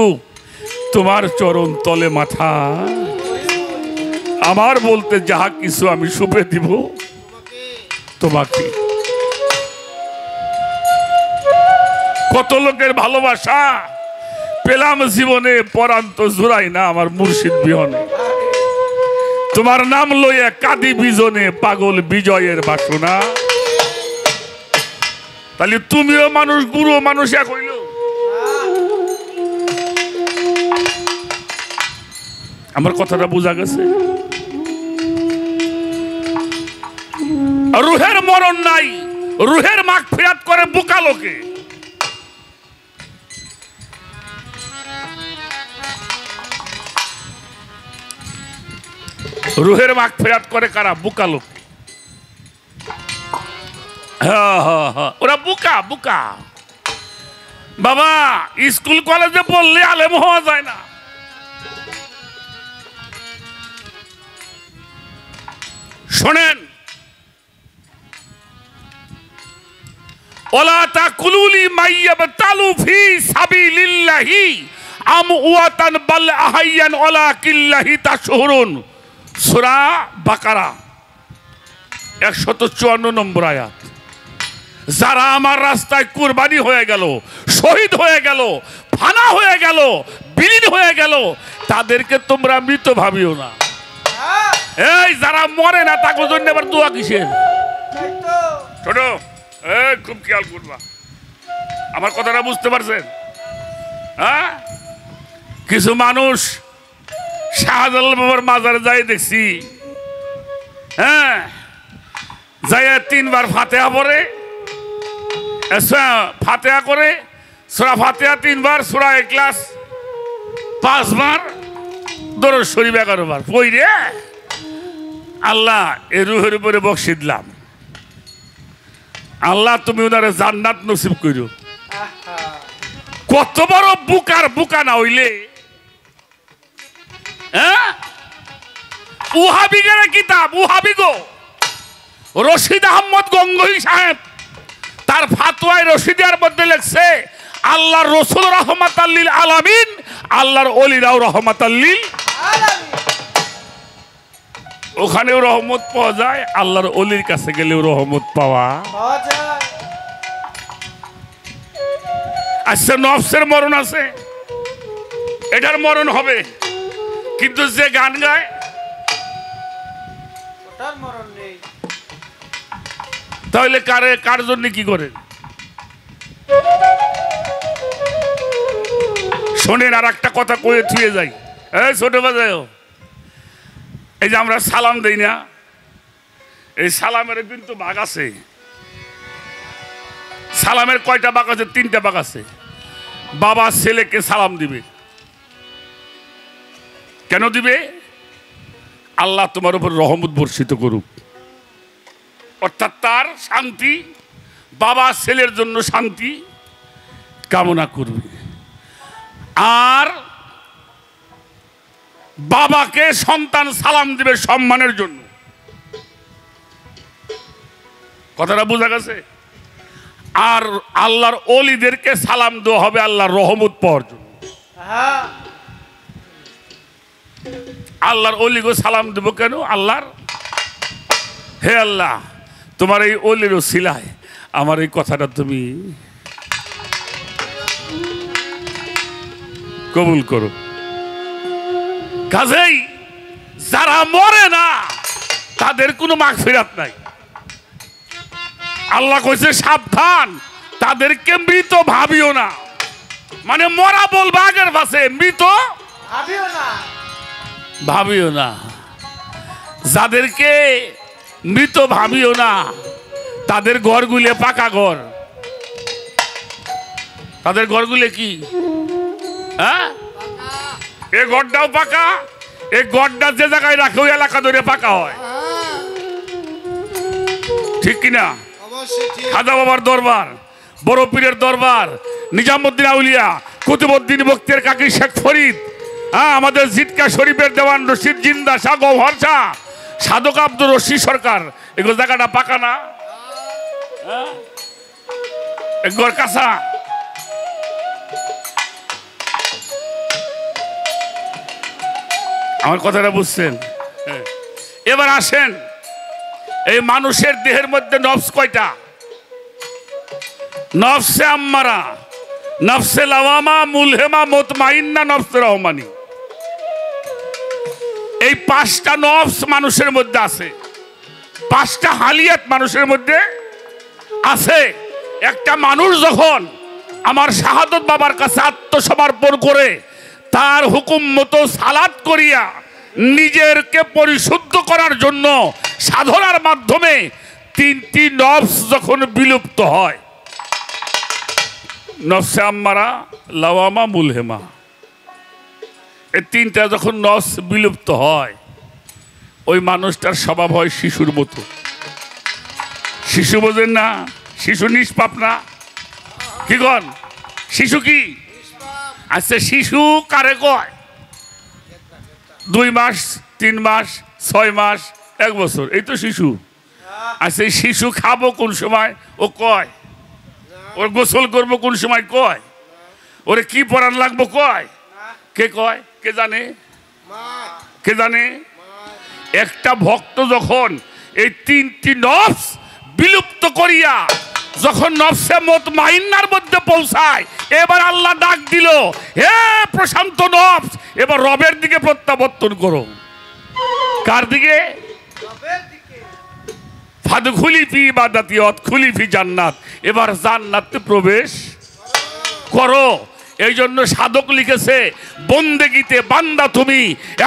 Speaker 2: তোমার চরণ তলে মাথা, আমার বলতে যাহা কিছু আমি শুভে দিব তোমাকে। কত লোকের ভালোবাসা পেলাম জীবনে, পরাণ তো জুড়াই না আমার মুর্শিদ বিহনে। তোমার নাম লইয়া কাঁদি বিজনে, পাগল বিজয়ের বাসনা। তাহলে তুমিও মানুষ, গুরু মানুষ এক হইল। আমার কথাটা বোঝা গেছে? রুহের মরণ নাই, রুহের মাগফিরাত করে বোকা লোকে। রুহের মাগফিরাত করে কারা? বোকা লোক। ওরা বোকা বোকা। বাবা, স্কুল কলেজে পড়লে আলেম হওয়া যায় না। শোনেন, ওলা তাকুলুলি মাইয়াবতালু ফি সাবিলিল্লাহি আমওয়াতান বাল আহাইয়ান ওলা কিল্লাহি তাশহুরুন। সূরা বাকারা 154 নম্বর আয়াত। যারা আমার রাস্তায় কুরবানি হয়ে গেল, শহীদ হয়ে গেল, ফানা হয়ে গেল, বিলীন হয়ে গেল, তাদেরকে তোমরা মৃত ভাবিও না। এই যারা মরে না তাকে জন্য আবার দোয়া কিসের? ছোট, খুব খেয়াল করবা, আমার কথাটা বুঝতে পারছেন? হ্যাঁ, কিছু মানুষ শাহজালাল বাবার মাজারে যাই দেখছি, হ্যাঁ, যাইয়া 3 বার ফাতিহা পড়ে, ফাতিহা করে, সূরা ফাতিহা 3 বার, সূরা ইখলাস 5 বার, দরুদ শরীফ 11 বার পড়ে আল্লাহ এই রুহের উপরে বকশিশ দিলাম, আল্লাহ তুমি ওনারে জান্নাত নসিব করো। কত বড় বুকার বুকা না হইলে? হ্যাঁ, উহাবিগের কিতাব, উহাবি গো রশিদ আহমদ গঙ্গোহী সাহেব তার ফাতোয়ায় রশিদিয়ার মধ্যে লেখছে, আল্লাহর রসুল রহমাতাল লিল আলামিন, আল্লাহর ওলিরাও রহমাতাল লিল আলামিন। ওখানেও রহমত পাওয়া যায়, আল্লাহর ওলির কাছে গেলেও রহমত পাওয়া যায়। আচ্ছা, নফসের মরণ আছে, এটার মরণ হবে, কিন্তু যে গান গায় ওটার মরণ নেই। তাহলে কার জন্য কি করে? শোনেন, আর একটা কথা কয়ে থুয়ে যাই। এই ছোট বাজায়, এই যে আমরা সালাম দেই না, এই সালামের কিন্তু ভাগ আছে। সালামের কয়টা ভাগ আছে? 3টা ভাগ আছে। বাবা ছেলেকে সালাম দিবে, কেন দিবে? আল্লাহ তোমার উপর রহমত বর্ষিত করুক, অর্থাৎ তার শান্তি, বাবা ছেলের জন্য শান্তি কামনা করবে। আর বাবাকে সন্তান সালাম দিবে সম্মানের জন্য। কথাটা বোঝা গেছে? আর আল্লাহর ওলিদেরকে সালাম দেওয়া হবে আল্লাহর রহমত পাওয়ার জন্য। আল্লাহর ওলিকে সালাম দেব কেন? আল্লাহর, হে আল্লাহ, তোমার এই ওলির ওসিলায় আমার এই কথাটা তুমি কবুল করো। কাজেই যারা মরে না তাদের কোনো মাগফিরাত নাই। আল্লাহ কইছে সাবধান, তাদেরকে মৃত ভাবিও না। মানে মরা বলবে আগের পাশে, মৃত ভাবিও না। যাদেরকে মৃত ভাবিও না তাদের ঘরগুলো পাকা ঘর। তাদের ঘরগুলো কি? হ্যাঁ, এই ঘরটাও পাকা। এই ঘরটা যে জায়গায় রাখে ওই এলাকা ধরে পাকা হয়, ঠিক কিনা? খাজা বাবার দরবার, বড় পীরের দরবার, নিজামুদ্দিন আউলিয়া, কুতুবউদ্দিন বখতিয়ার কাকি শেখ ফরিদ, হ্যাঁ, আমাদের জিটকা শরীফের দেওয়ান রশিদ জিন্দা শাহ, গওহর শাহ, সাধক আব্দুর রশিদ সরকার, এগুলো জায়গাটা পাকা না? একবার কাঁচা। আমার কথাটা বুঝছেন? এবার আসেন, এই মানুষের দেহের মধ্যে নফস কয়টা? নফসে আম্মারা, নফসে লাওয়ামা, মুলহেমা, মুতমাইন্না, নফসে রহমানি। এই পাঁচটা নফস মানুষের মধ্যে আছে, পাঁচটা হালিয়াত মানুষের মধ্যে আছে। একটা মানুষ যখন আমার শাহাদত বাবার কাছে আত্মসমর্পণ করে তার হুকুম মতো সালাত করিয়া নিজেরকে পরিশুদ্ধ করার জন্য সাধনার মাধ্যমে তিনটি নফস যখন বিলুপ্ত হয়, নফসে আম্মারা, লাওয়ামা, মুলহেমা, এই তিনটা যখন নফস বিলুপ্ত হয় ওই মানুষটার স্বভাব হয় শিশুর মতো। শিশু বোঝেন না? শিশু নিষ্পাপ না? কি কন? শিশু কি? আচ্ছা, শিশু কারে কয়? 2 মাস, 3 মাস, 6 মাস, 1 বছর, এই তো শিশু। আচ্ছা, শিশু খাবো কোন সময় ও কয়? ওর গোসল করবো কোন সময় কয়? ওরে কি পরান লাগবো কয়? কে কয়? কে জানে? কে জানে? একটা ভক্ত যখন এই তিনটি নফস বিলুপ্ত করিয়া যখন নফসে মুতমাইন্নার মধ্যে পৌঁছায়, এবার আল্লাহ ডাক দিল, হে প্রশান্ত নফস, এবার রবের দিকে প্রত্যাবর্তন করো। কার দিকে? ফাদখুলি ফি ইবাদাতি ওয়াদখুলি ফি জান্নাত, এবার জান্নাতে প্রবেশ করো। এই জন্য সাধক লিখেছে, বন্দেগিতে বান্দা তুমি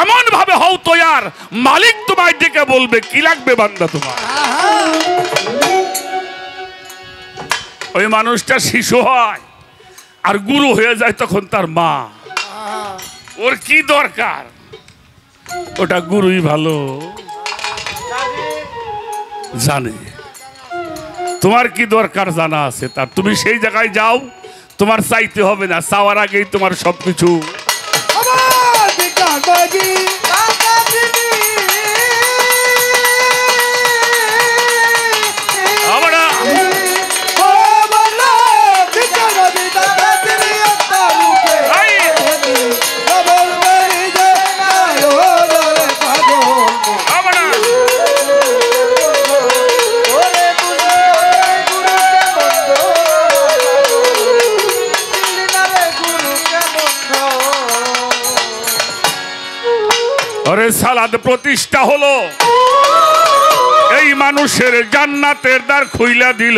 Speaker 2: এমন ভাবে হও তৈয়ার, মালিক তোমায় ডেকে বলবে কি লাগবে বান্দা তোমার। ওই মানুষটা শিশু হয় আর গুরু হয়ে যায় তখন তার মা। ওর কি দরকার? ওটা গুরুই ভালো জানে। তোমার কি দরকার জানা আছে তার। তুমি সেই জায়গায় যাও, তোমার চাইতে হবে না, চাওয়ার আগেই তোমার সবকিছু। সালাদ প্রতিষ্ঠা হলো, এই মানুষের জান্নাতের দ্বার খুইলা দিল।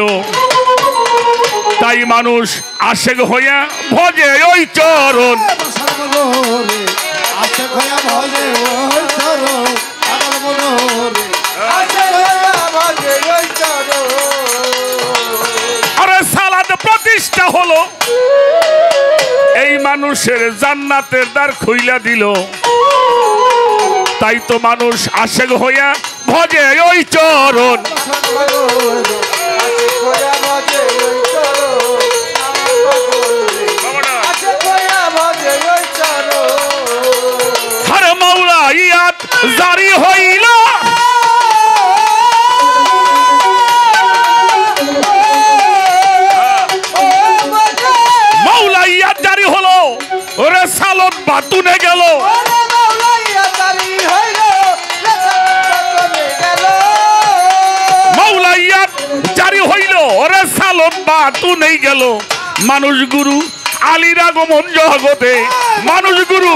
Speaker 2: তাই মানুষ আশেক হইয়া ভজে ওই চরণ। আরে সালাদ প্রতিষ্ঠা হলো, এই মানুষের জান্নাতের দ্বার খুইলা দিল। তাই তো মানুষ আশেক হইয়া ভজে ওই চরণ। হর মাওলা ইয়াত জারি হইল, বলেই গেল মানুষ গুরু আলীর আগমন জগতে, মানুষ গুরু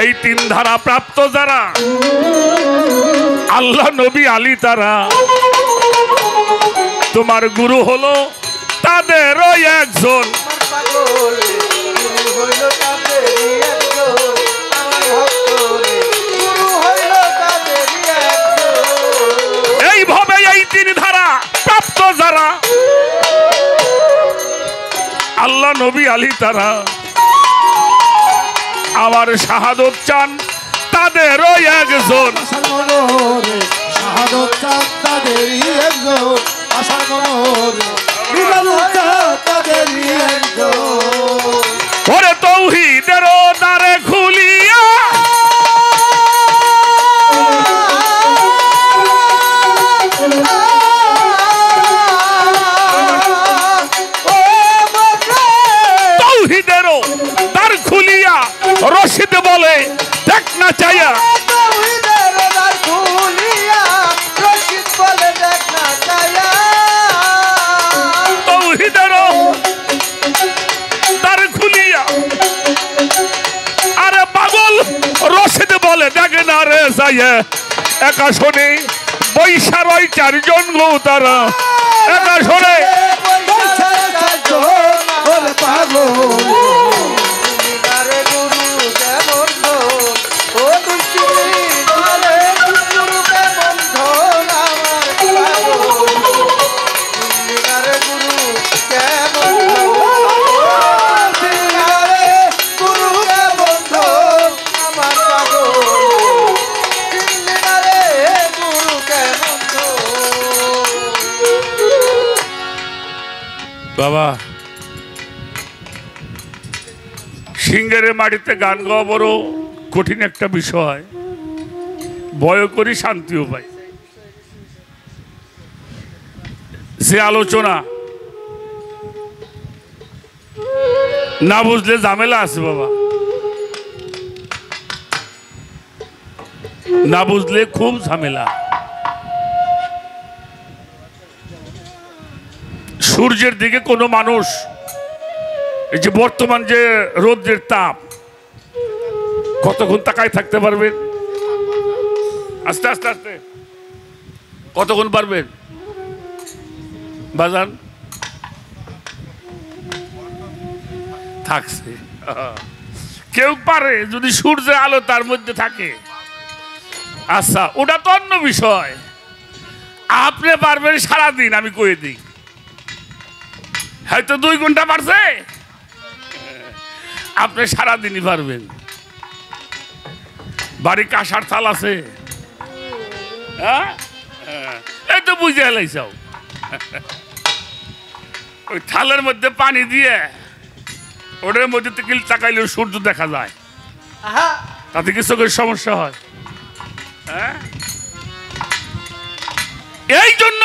Speaker 2: এই তিন ধারা প্রাপ্ত যারা আল্লাহ নবী আলী তারা তোমার গুরু হলো তাদেরও একজন। এইভাবে এই তিন ধারা প্রাপ্ত যারা আল্লাহ নবী আলী তারা আমার শাহাদত চান তাদেরও একজন। ওরে তৌহিদের দ্বারে খুলিয়া তৌহিদের দ্বার খুলিয়া রশিদ বলে দেখ না চাইয়া, তৌহিদের দ্বার খুলিয়া আরে পাগল রশিদ বলে দেখ না রে চাইয়া, একা শোনে বৈশারয় চারজন গো তারা, একা শোনে বাবা সিঙ্গারের মাটিতে গান গাওয়া বড় কঠিন একটা বিষয়, ভয় করি শান্তিও পাই। সে আলোচনা না বুঝলে ঝামেলা আছে বাবা, না বুঝলে খুব ঝামেলা। সূর্যের দিকে কোনো মানুষ এই যে বর্তমান যে রোদের তাপ কতক্ষণ তাকায় থাকতে পারবেন? আস্তে আস্তে আস্তে কতক্ষণ পারবেন বাজান? থাকছে কেউ পারে যদি সূর্যের আলো তার মধ্যে থাকে। আচ্ছা ওটা তো অন্য বিষয়, আপনি পারবেন সারাদিন, আমি কয়ে দিই হয়তো 2 ঘন্টা পারছে, আপনি সারাদিনই পারবেন। বাড়ি কাঁসার থাল আছে, এই তো বুঝে এলাইছাও, ওই থালের মধ্যে পানি দিয়ে ওটার মধ্যে তেকিল তাকাইলে সূর্য দেখা যায়, তাতে কি চোখের সমস্যা হয়? এই জন্য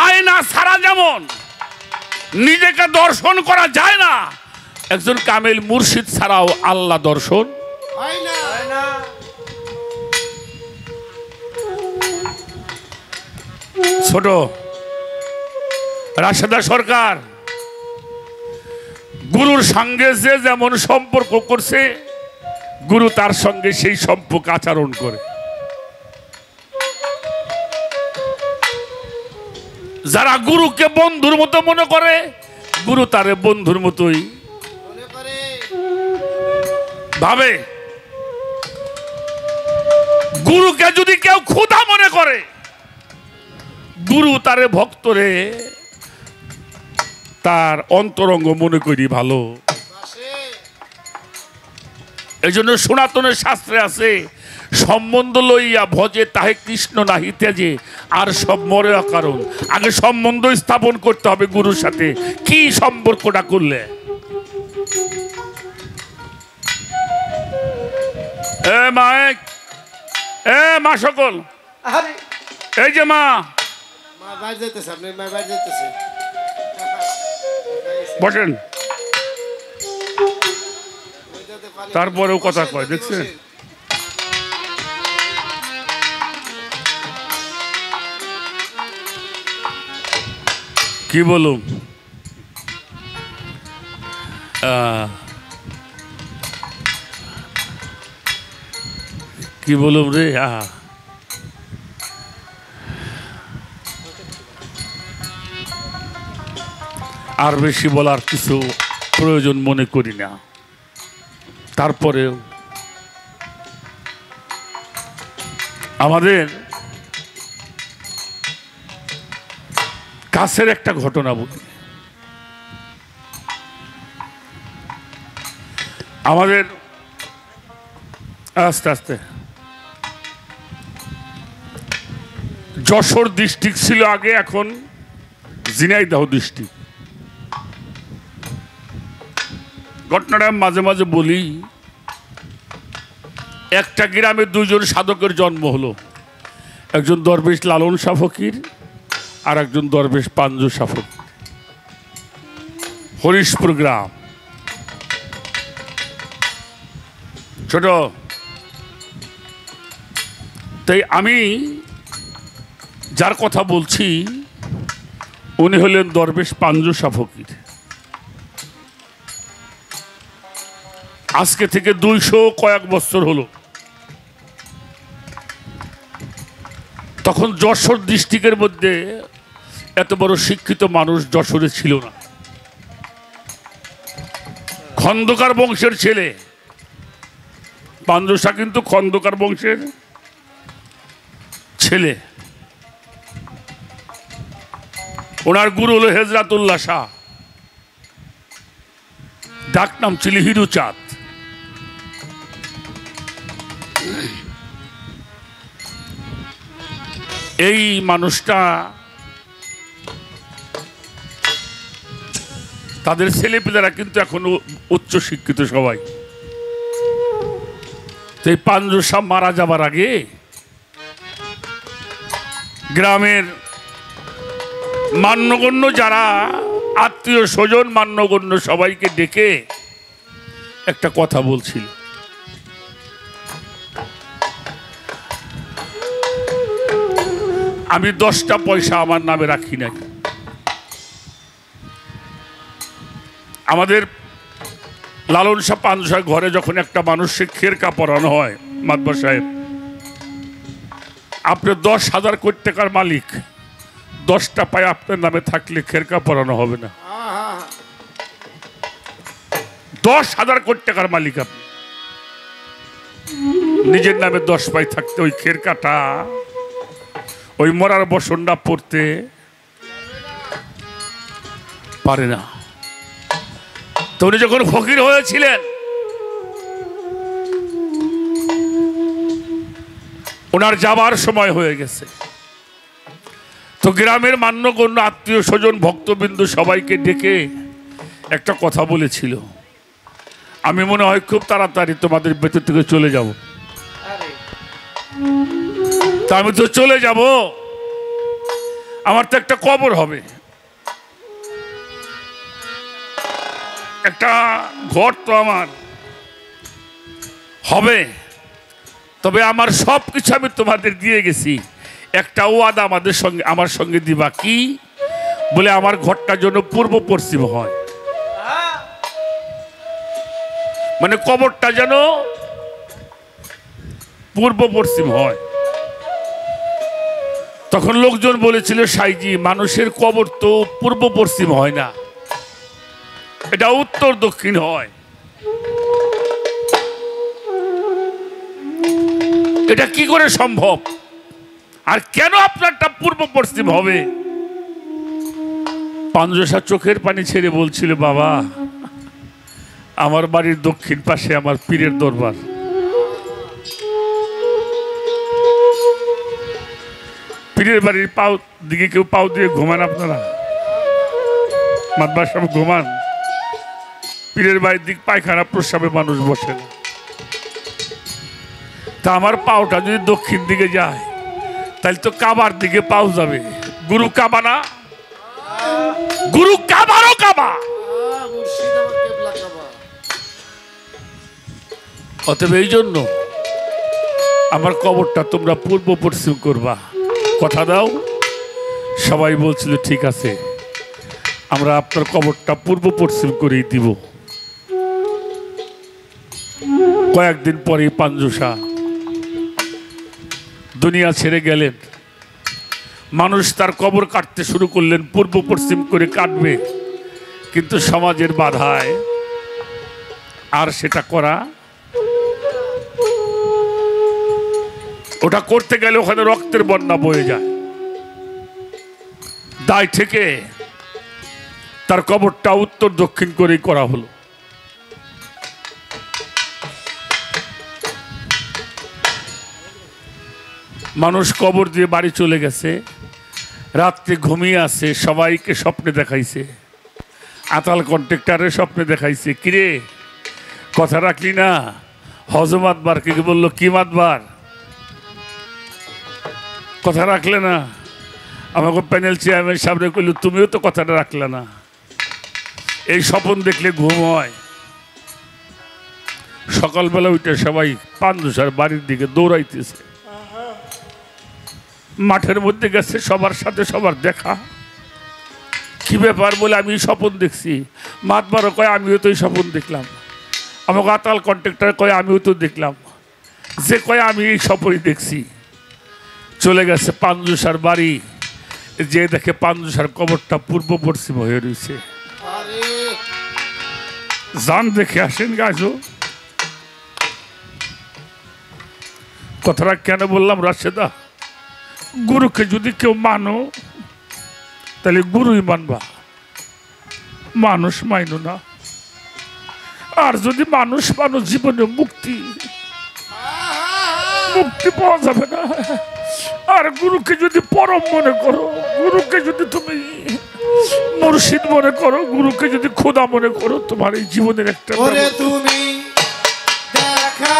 Speaker 2: আয়না ছাড়া যেমন নিজেকে দর্শন করা যায় না, একজন কামেল মুর্শিদ ছাড়াও আল্লাহ দর্শন হয় না। ছোট রাশেদা সরকার গুরুর সঙ্গে যে যেমন সম্পর্ক করছে, গুরু তার সঙ্গে সেই সম্পর্ক আচরণ করে। যারা গুরুকে বন্ধুর মতো মনে করে, গুরু তারে বন্ধুর মতোই ভাবে। গুরুকে যদি কেউ ক্ষুধা মনে করে, গুরু তারে ভক্তরে তার অন্তরঙ্গ মনে করি ভালো। এই জন্য সনাতনের শাস্ত্রে আছে, সম্বন্ধ লইয়া ভজে তাহে কৃষ্ণ নাহি তেজে, আর সব মরে কারণ। আগে সম্বন্ধ স্থাপন করতে হবে গুরুর সাথে, কি সম্পর্কটা করলে এ মা, এ মা সকল,
Speaker 3: আরে
Speaker 2: এই যে মা,
Speaker 4: মা বাইরে যাইতেছে, আপনি মা বাইরে যাইতেছে।
Speaker 2: বসেন। তারপরেও কথা কয়, দেখছেন? কি বলুম, কি বলুম রে, আর বেশি বলার কিছু প্রয়োজন মনে করি না। তারপরেও আমাদের কাছের একটা ঘটনা বলি। আমাদের আস্তে আস্তে যশোর ডিস্ট্রিক্ট ছিল আগে, এখন ঝিনাইদহ ডিস্ট্রিক্ট। ঘটনাটা মাঝে মাঝে বলি। একটা গ্রামে দুইজন সাধকের জন্ম হলো, একজন দরবেশ লালন শাহ ফকির আর একজন দরবেশ পাঞ্জু শাহ ফকির। হরিশপুর গ্রাম, ছোট। তাই আমি যার কথা বলছি উনি হলেন দরবেশ পাঞ্জু শাহ ফকির। আজকে থেকে 200 কয়েক বছর হলো। তখন যশোর ডিস্ট্রিক্টের মধ্যে এত বড় শিক্ষিত মানুষ যশোরে ছিল না। খন্দকার বংশের ছেলে পাঞ্জু শাহ, কিন্তু খন্দকার বংশের ছেলে। ওনার গুরু হলো হেজরাতুল্লাহ শাহ, ডাক নাম ছিল হিরুচাঁদ। এই মানুষটা তাদের ছেলেপেলেরা কিন্তু এখনো উচ্চ শিক্ষিত সবাই। এই পাঞ্জু শাহ মারা যাবার আগে গ্রামের মান্যগণ্য যারা আত্মীয় স্বজন, মান্যগণ্য সবাইকে ডেকে একটা কথা বলছিল। আমি 10টা পয়সা আমার নামে রাখি নাই। আমাদের লালন শাহ পাঞ্জু শাহ ঘরে যখন একটা মানুষকে খেরকা পরানো হয়, মাতবার সাহেব, আপনি 10,000 কোটি টাকার মালিক, 10টা পায়ে আপনার নামে থাকলে খেরকা পরানো হবে না। 10,000 কোটি টাকার মালিক আপনি, নিজের নামে 10 পাই থাকতে ওই খেরকাটা, ওই মরার বসনটা পড়তে পারে না। তো উনি যখন ফকির হয়েছিলেন, ওনার যাবার সময় হয়ে গেছে। তো গ্রামের মান্যগণ্য আত্মীয় স্বজন ভক্তবিন্দু সবাইকে ডেকে একটা কথা বলেছিল, আমি মনে হয় খুব তাড়াতাড়ি তোমাদের ভেতর থেকে চলে যাব। তা আমি তো চলে যাব, আমার তো একটা কবর হবে, একটা ঘর তো আমার হবে। তবে আমার সব কিছু আমি তোমাদের দিয়ে গেছি, একটা ওয়াদা আমার সঙ্গে দিবা। কি বলে? আমার ঘরটা যেন পূর্ব পশ্চিম হয়, মানে কবরটা যেন পূর্ব পশ্চিম হয়। তখন লোকজন বলেছিল, সাইজি, মানুষের কবর তো পূর্ব পশ্চিম হয় না, এটা উত্তর দক্ষিণ হয়। এটা কি করে সম্ভব? আর কেন আপনারটা পূর্ব পশ্চিম হবে? পাঞ্জু শাহ চোখের পানি ছেড়ে বলছিল, বাবা, আমার বাড়ির দক্ষিণ পাশে আমার পীরের দরবার, পীরের বাড়ির পাও দিকে কেউ পাও দিয়ে ঘুমান? আপনারা মাতবার সব ঘুমান? পীরের বাড়ির দিক পায়খানা প্রস্রাবে মানুষ বসে না। তা আমার পাওটা যদি দক্ষিণ দিকে যায় তাহলে তো কাবার দিকে পাও যাবে। গুরু কাবা না, গুরু কাবারও কাবা।
Speaker 4: মুর্শিদ আমার কেবলা কাবা।
Speaker 2: অতএব এই জন্য আমার কবরটা তোমরা পূর্ব পশ্চিম করবা, কথা দাও। সবাই বলছিল ঠিক আছে, আমরা আপনার কবরটা পূর্ব পশ্চিম করেই দিব। কয়েকদিন পরে পাঞ্জুসা দুনিয়া ছেড়ে গেলেন। মানুষ তার কবর কাটতে শুরু করলেন, পূর্ব পশ্চিম করে কাটবে, কিন্তু সমাজের বাধায় আর সেটা করা, ওটা করতে গেলে ওখানে রক্তের বন্যা বয়ে যায়। দায় থেকে তার কবরটা উত্তর দক্ষিণ করেই করা হলো। মানুষ কবর দিয়ে বাড়ি চলে গেছে, রাত্রে ঘুমিয়ে আছে, সবাইকে স্বপ্নে দেখাইছে। আতাল কন্ট্রাক্টরের স্বপ্নে দেখাইছে, কিরে কথা রাখলি না, হজমাতবার কে বললো কি মাতবার, কথা রাখলে না। আমাকে প্যানেল চেয়ারম্যান সামনে করলো তুমিও তো কথাটা রাখলে না। এই স্বপ্ন দেখলে ঘুম হয়। সকালবেলা উঠে সবাই পাঞ্জুসার বাড়ির দিকে দৌড়াইতেছে, মাঠের মধ্যে গেছে, সবার সাথে সবার দেখা। কি ব্যাপার বলে আমি স্বপ্ন দেখছি। মাতবারও কয় আমিও তো এই স্বপ্ন দেখলাম। আমাকে আতাল কন্ট্রাক্টর কয় আমিও তো দেখলাম। যে কয় আমি এই স্বপ্নই দেখছি। চলে গেছে পাঞ্জুসার বাড়ি, যে দেখে পাঞ্জুসার কবরটা পূর্ব পশ্চিম হয়ে রয়েছে। যান দেখে আসেন গাছ। কথাটা কেন বললাম রাশেদা, গুরুকে যদি কেউ মানো তাহলে গুরুই মানবা, মানুষ মাইনো না। আর যদি মানুষ মানো জীবনে মুক্তি পাওয়া যাবে না। আর গুরুকে যদি পরম মনে করো, গুরুকে যদি তুমি মুর্শিদ মনে করো, গুরুকে যদি খোদা মনে করো, তোমার এই জীবনের একটা
Speaker 4: তুমি দেখা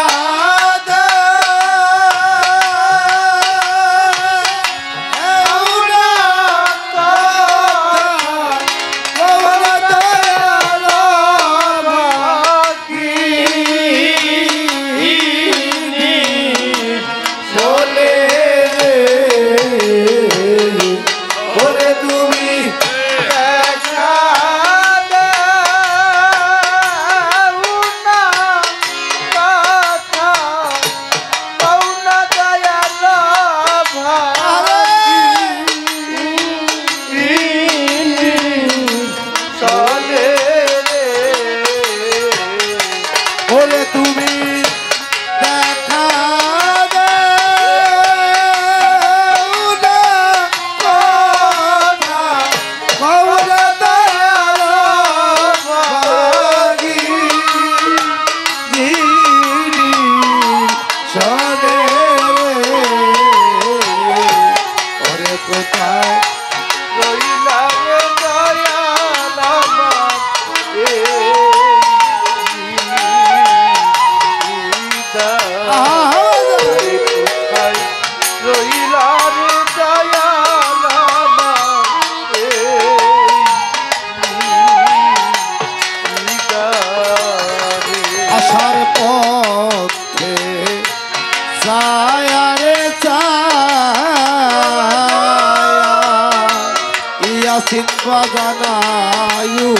Speaker 4: বাজানায়ু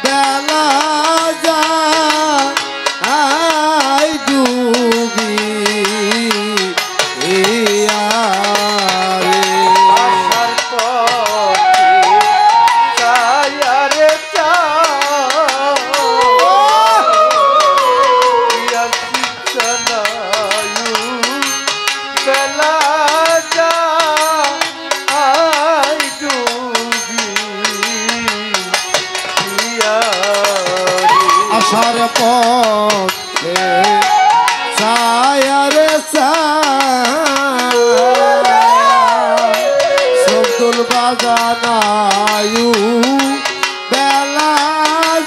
Speaker 4: বেলা যা আই ডুবি ইয়ারে
Speaker 3: আশার পথে ছায়ারে ইয়া শিক্ষানায়ু বেলা যা আই ডুবি
Speaker 4: আশার পথে ছায়ারে শব্দুল বাজানায়ু বেলা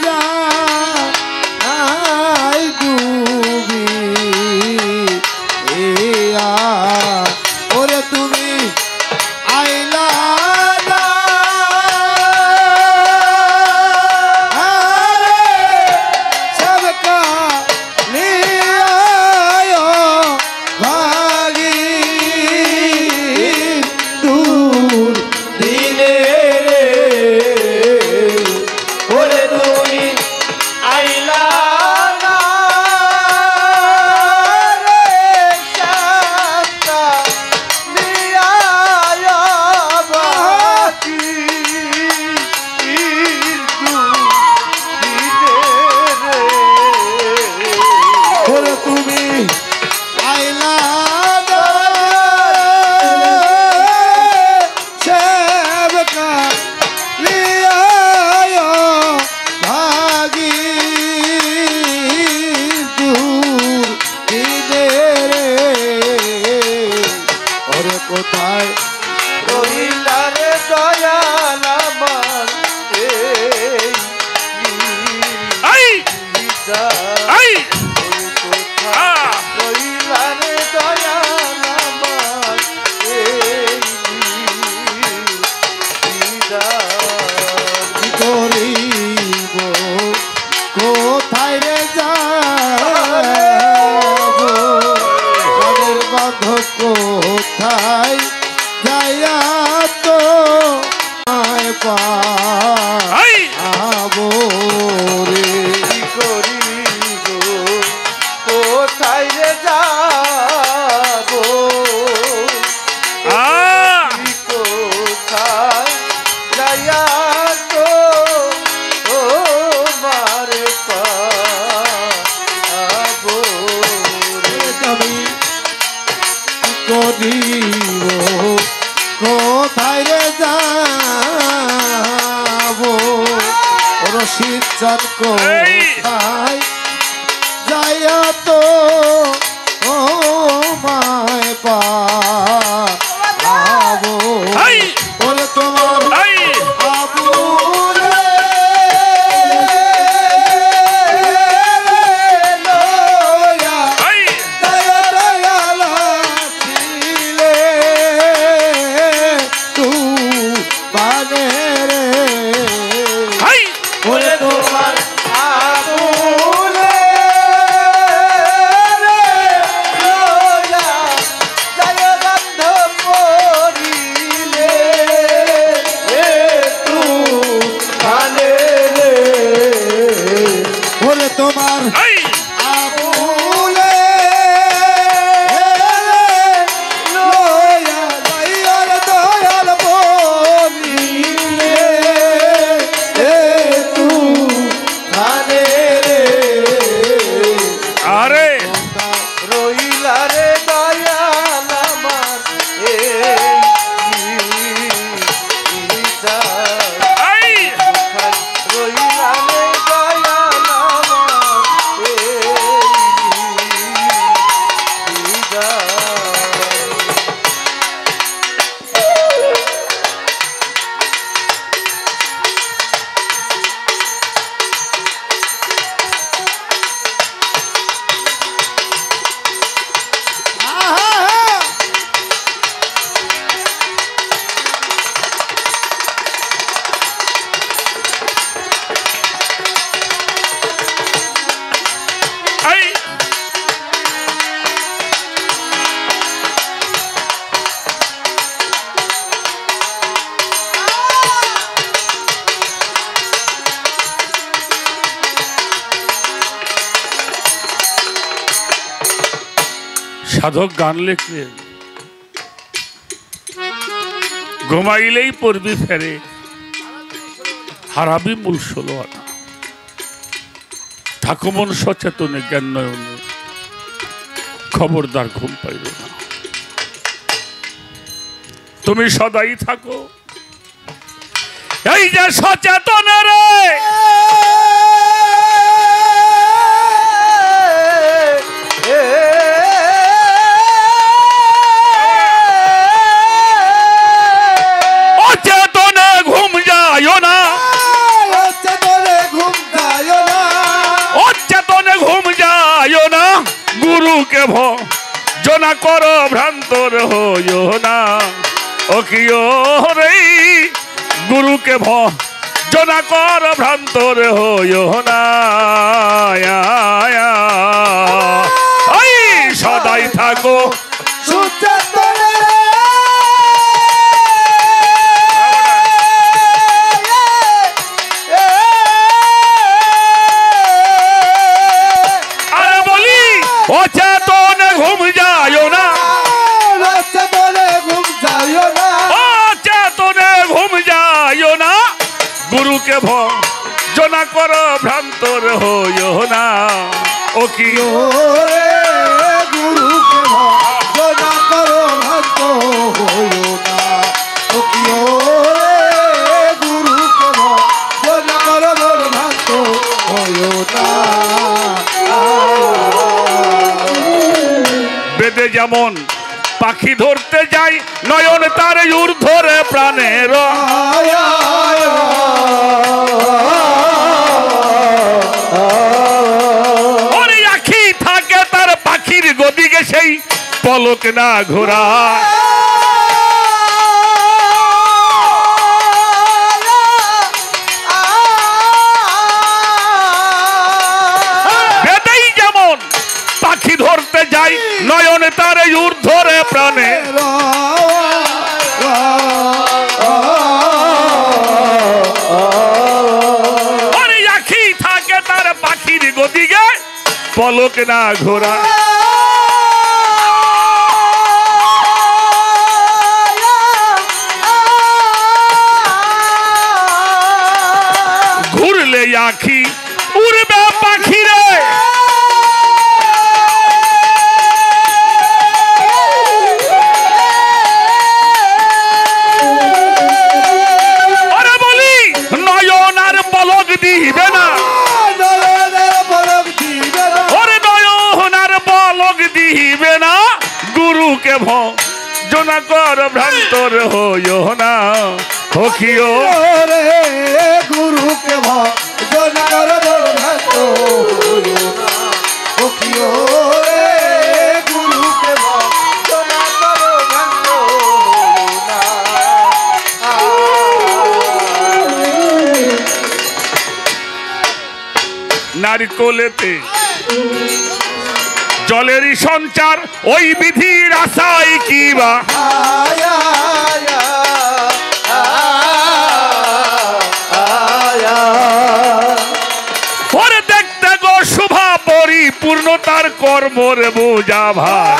Speaker 4: যা আই ডুবি
Speaker 3: যাবো
Speaker 2: আহ!
Speaker 3: কোথায় যাইয়া তো ও মারে পাবো রে
Speaker 4: আমি করিব কোথায় রে যাবো রশিদ চাঁদ কোথায় যাইয়া তো ও মায় পাবো
Speaker 2: এই!
Speaker 4: ওরে তোমার
Speaker 2: এই!
Speaker 4: আবুরে লয়া
Speaker 2: এই!
Speaker 4: দয়া দয়ালা ছিলে তু বানে রে
Speaker 2: এই!
Speaker 4: ওরে তোমার
Speaker 3: আবুলে লয়া জয় গন্ধ পরিলে তু ভালে রে
Speaker 4: ওরে তোমার
Speaker 2: এই!
Speaker 4: আবুলে লয়া দয়াল দয়াল বলিলে তু
Speaker 3: ভালে রে
Speaker 2: আরে
Speaker 3: রইলা রে দয়াল আমার
Speaker 2: এই!
Speaker 3: রইলা রে দয়াল
Speaker 2: এই! সাধক গান লিখলেন ঘুমাইলেই পড়বি ফেরে হারাবি মূল 16 আনা থাকো মন সচেতনে জ্ঞান নয়নে খবরদার ঘুম পাইবে না তুমি সদাই থাকো এই যে সচেতন রে অচেতনে ঘুম যায় না
Speaker 4: চেতনে ঘুম যায় না
Speaker 2: অচেতনে ঘুম যায় না গুরুকে ভজনা কর ভ্রান্তর হইও না ও কি রে গুরুকে ভজনা কর ভ্রান্তর হইও না এই সদাই থাকো
Speaker 4: সুচেতনে
Speaker 2: আরে বলি অচেতনে ঘুম যায় না
Speaker 4: চেতনে ঘুম যায় না
Speaker 2: অচেতনে ঘুম যায় না গুরুকে ভজনা কর ভ্রান্তর হইও না ও কি
Speaker 4: ওরে গুরুকে ভজনা করো ভক্ত হইও না ও কি ওরে গুরুকে ভজনা করো মোর ভক্ত হইও না
Speaker 2: বেদে যেমন পাখি ধরতে যাই নয়ন তার ঊর্ধ্বরে প্রাণের ওরে আখি থাকে তার পাখির গদিকে সেই পলক না ঘোরা বেদেই যেমন পাখি ধরতে যাই নয়ন তার ঊর্ধ্বরে প্রাণে ওরে আখি থাকে তার পাখির গদিকে পলক না ঘোরা কর ভ্রান্তর হইও না সখিও
Speaker 4: রে গুরুকে ভজন কর ভ্রান্ত হইও না সখিও রে গুরুকে ভজন কর ভ্রান্ত হইও না
Speaker 2: নারিকলেতে জলেরই সঞ্চার ওই বিধির আশাই কিবা
Speaker 3: আয়া আয়া আয়া
Speaker 2: পরে দেখতে গো শুভা পরিপূর্ণতার কর্মর বোঝা ভার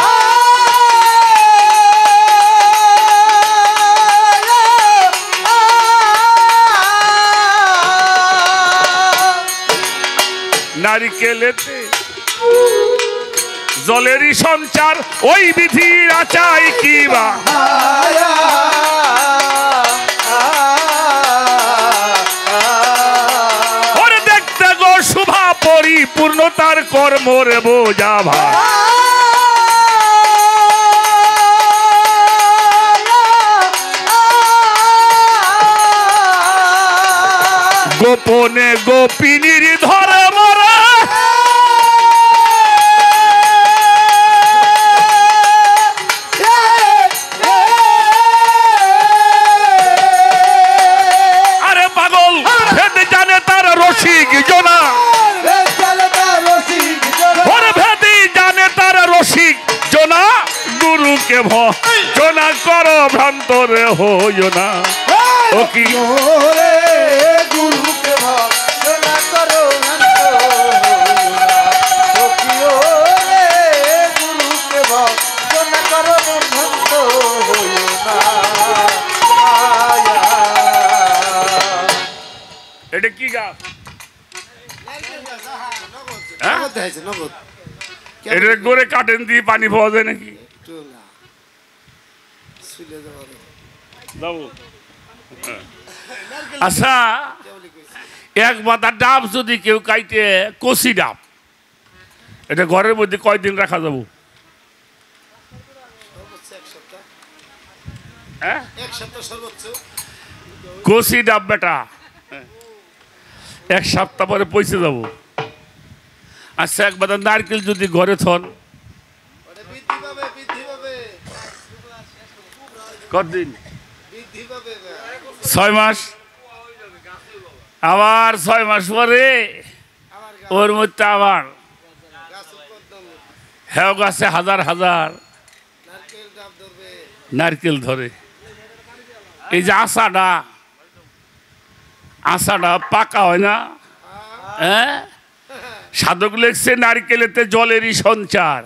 Speaker 2: নারিকেলেতে জলেরই সঞ্চার ওই বিধির আচাই কিবা ওরে দেখতে গো শুভা পরিপূর্ণতার কর্মর বোঝা ভার গোপনে গোপিনীর ধরে মরা আরে পাগল ভেদ জানে তার রসিক জনা ওরে ভেদি জানে তার রসিক জনা গুরুকে ভজনা কর ভ্রান্তরে হইও না ও কি
Speaker 4: রে গুরুকে ভজন কর সখিও রে গুরুকে ভজন কর ভ্রান্ত হইও না
Speaker 2: এটা কি গাছ
Speaker 4: নগদ দেখাইছে নগদ
Speaker 2: এটা করে কাটেন দিয়ে পানি পাওয়া যায় নাকি
Speaker 4: একটু না শুলে যাওয়ার
Speaker 2: যাবো আচ্ছা এক মাথা ডাব যদি কেউ কাইটে কষি ডাব এটা ঘরের মধ্যে কয়দিন রাখা যাবো হ্যাঁ
Speaker 4: এক সপ্তাহ সর্বোচ্চ
Speaker 2: কষি ডাব বেটা এক সপ্তাহ পরে পয়সে যাবো আচ্ছা এক মাথা নারকেল যদি ঘরে থন
Speaker 4: বৃদ্ধি পাবে
Speaker 2: কতদিন
Speaker 4: বৃদ্ধি পাবে
Speaker 2: 6 মাস আবার 6 মাস পরে ওর মধ্যে আবার
Speaker 4: গাছ উৎপাদন
Speaker 2: হ্যাঁ গাছে হাজার হাজার
Speaker 4: নারকেল ডাব ধরবে
Speaker 2: নারকেল ধরে এই যে আশাটা পাকা হয় না হ্যাঁ সাধক লেখছে নারকেলেতে জলেরই সঞ্চার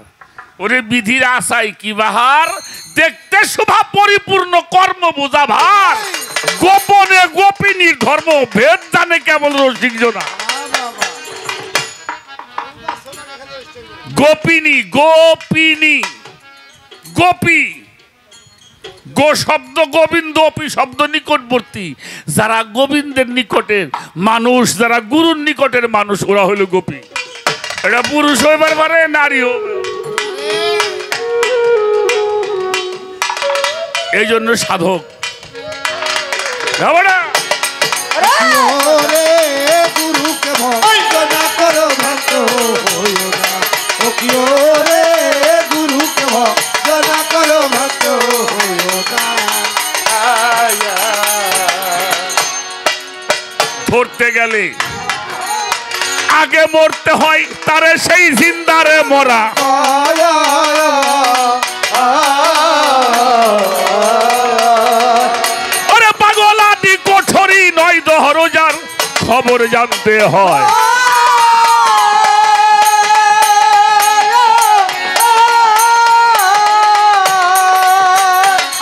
Speaker 2: ওরে বিধির আশাই কি বাহার দেখতে শোভা পরিপূর্ণ কর্ম বোঝা ভার গোপনে গোপিনীর ধর্ম ভেদ জানে কেবল রসিক জনা গোপিনী গোপী গো শব্দ গোবিন্দ অপি শব্দ নিকটবর্তী যারা গোবিন্দের নিকটের মানুষ যারা গুরুর নিকটের মানুষ ওরা হইল গোপী এটা পুরুষ হইবার পারে নারী হবে এই জন্য সাধক
Speaker 4: রে গুরুকে ভজন কর ভক্ত হইও না সখিও রে গুরুকে ভজন কর ভক্ত হইও না
Speaker 2: ধরতে গেলে আগে মরতে হয় তারে সেই জিন্দারে মরা ওরে পাগল আদি কোঠরি নয় দহরজার খবর জানতে হয়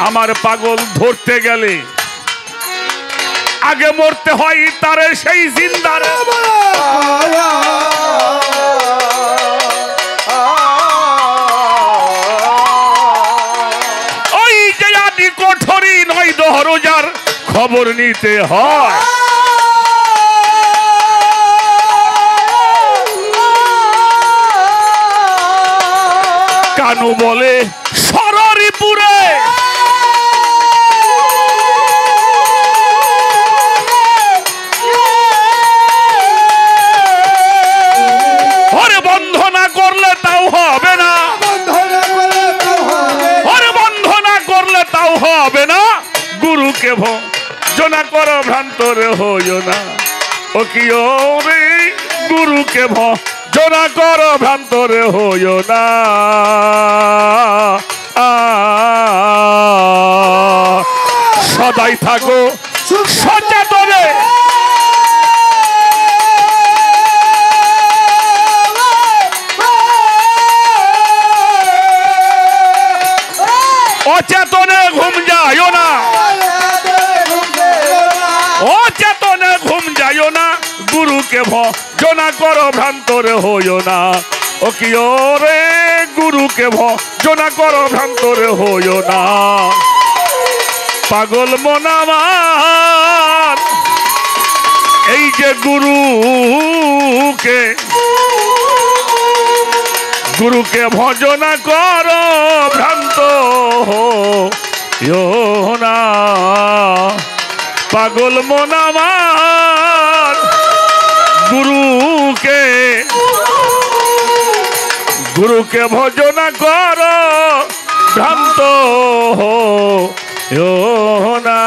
Speaker 2: আমার পাগল ধরতে গেলে আগে মরতে হয় তারে সেই জিন্দারে ওই যে আদি কোঠরি নয় দহরজার খবর নিতে হয় কানু বলে সররিপুরে ভ্রান্তরে হইও না ও কি রে গুরুকে ভজনা করো ভ্রান্তরে হইও না সদাই থাকো সচেতনে অচেতনে ঘুম যাইও না অচেতনে ঘুম যাইও না গুরুকে ভজনা করো ভ্রান্তরে হইও না ও কি রে গুরুকে ভজনা করো ভ্রান্তরে হইও না পাগল মন আমার এই যে গুরুকে ভজনা করো ভ্রান্ত হইও না পাগল মন আমার গুরুকে ভজনা করো ভ্রান্ত হইও না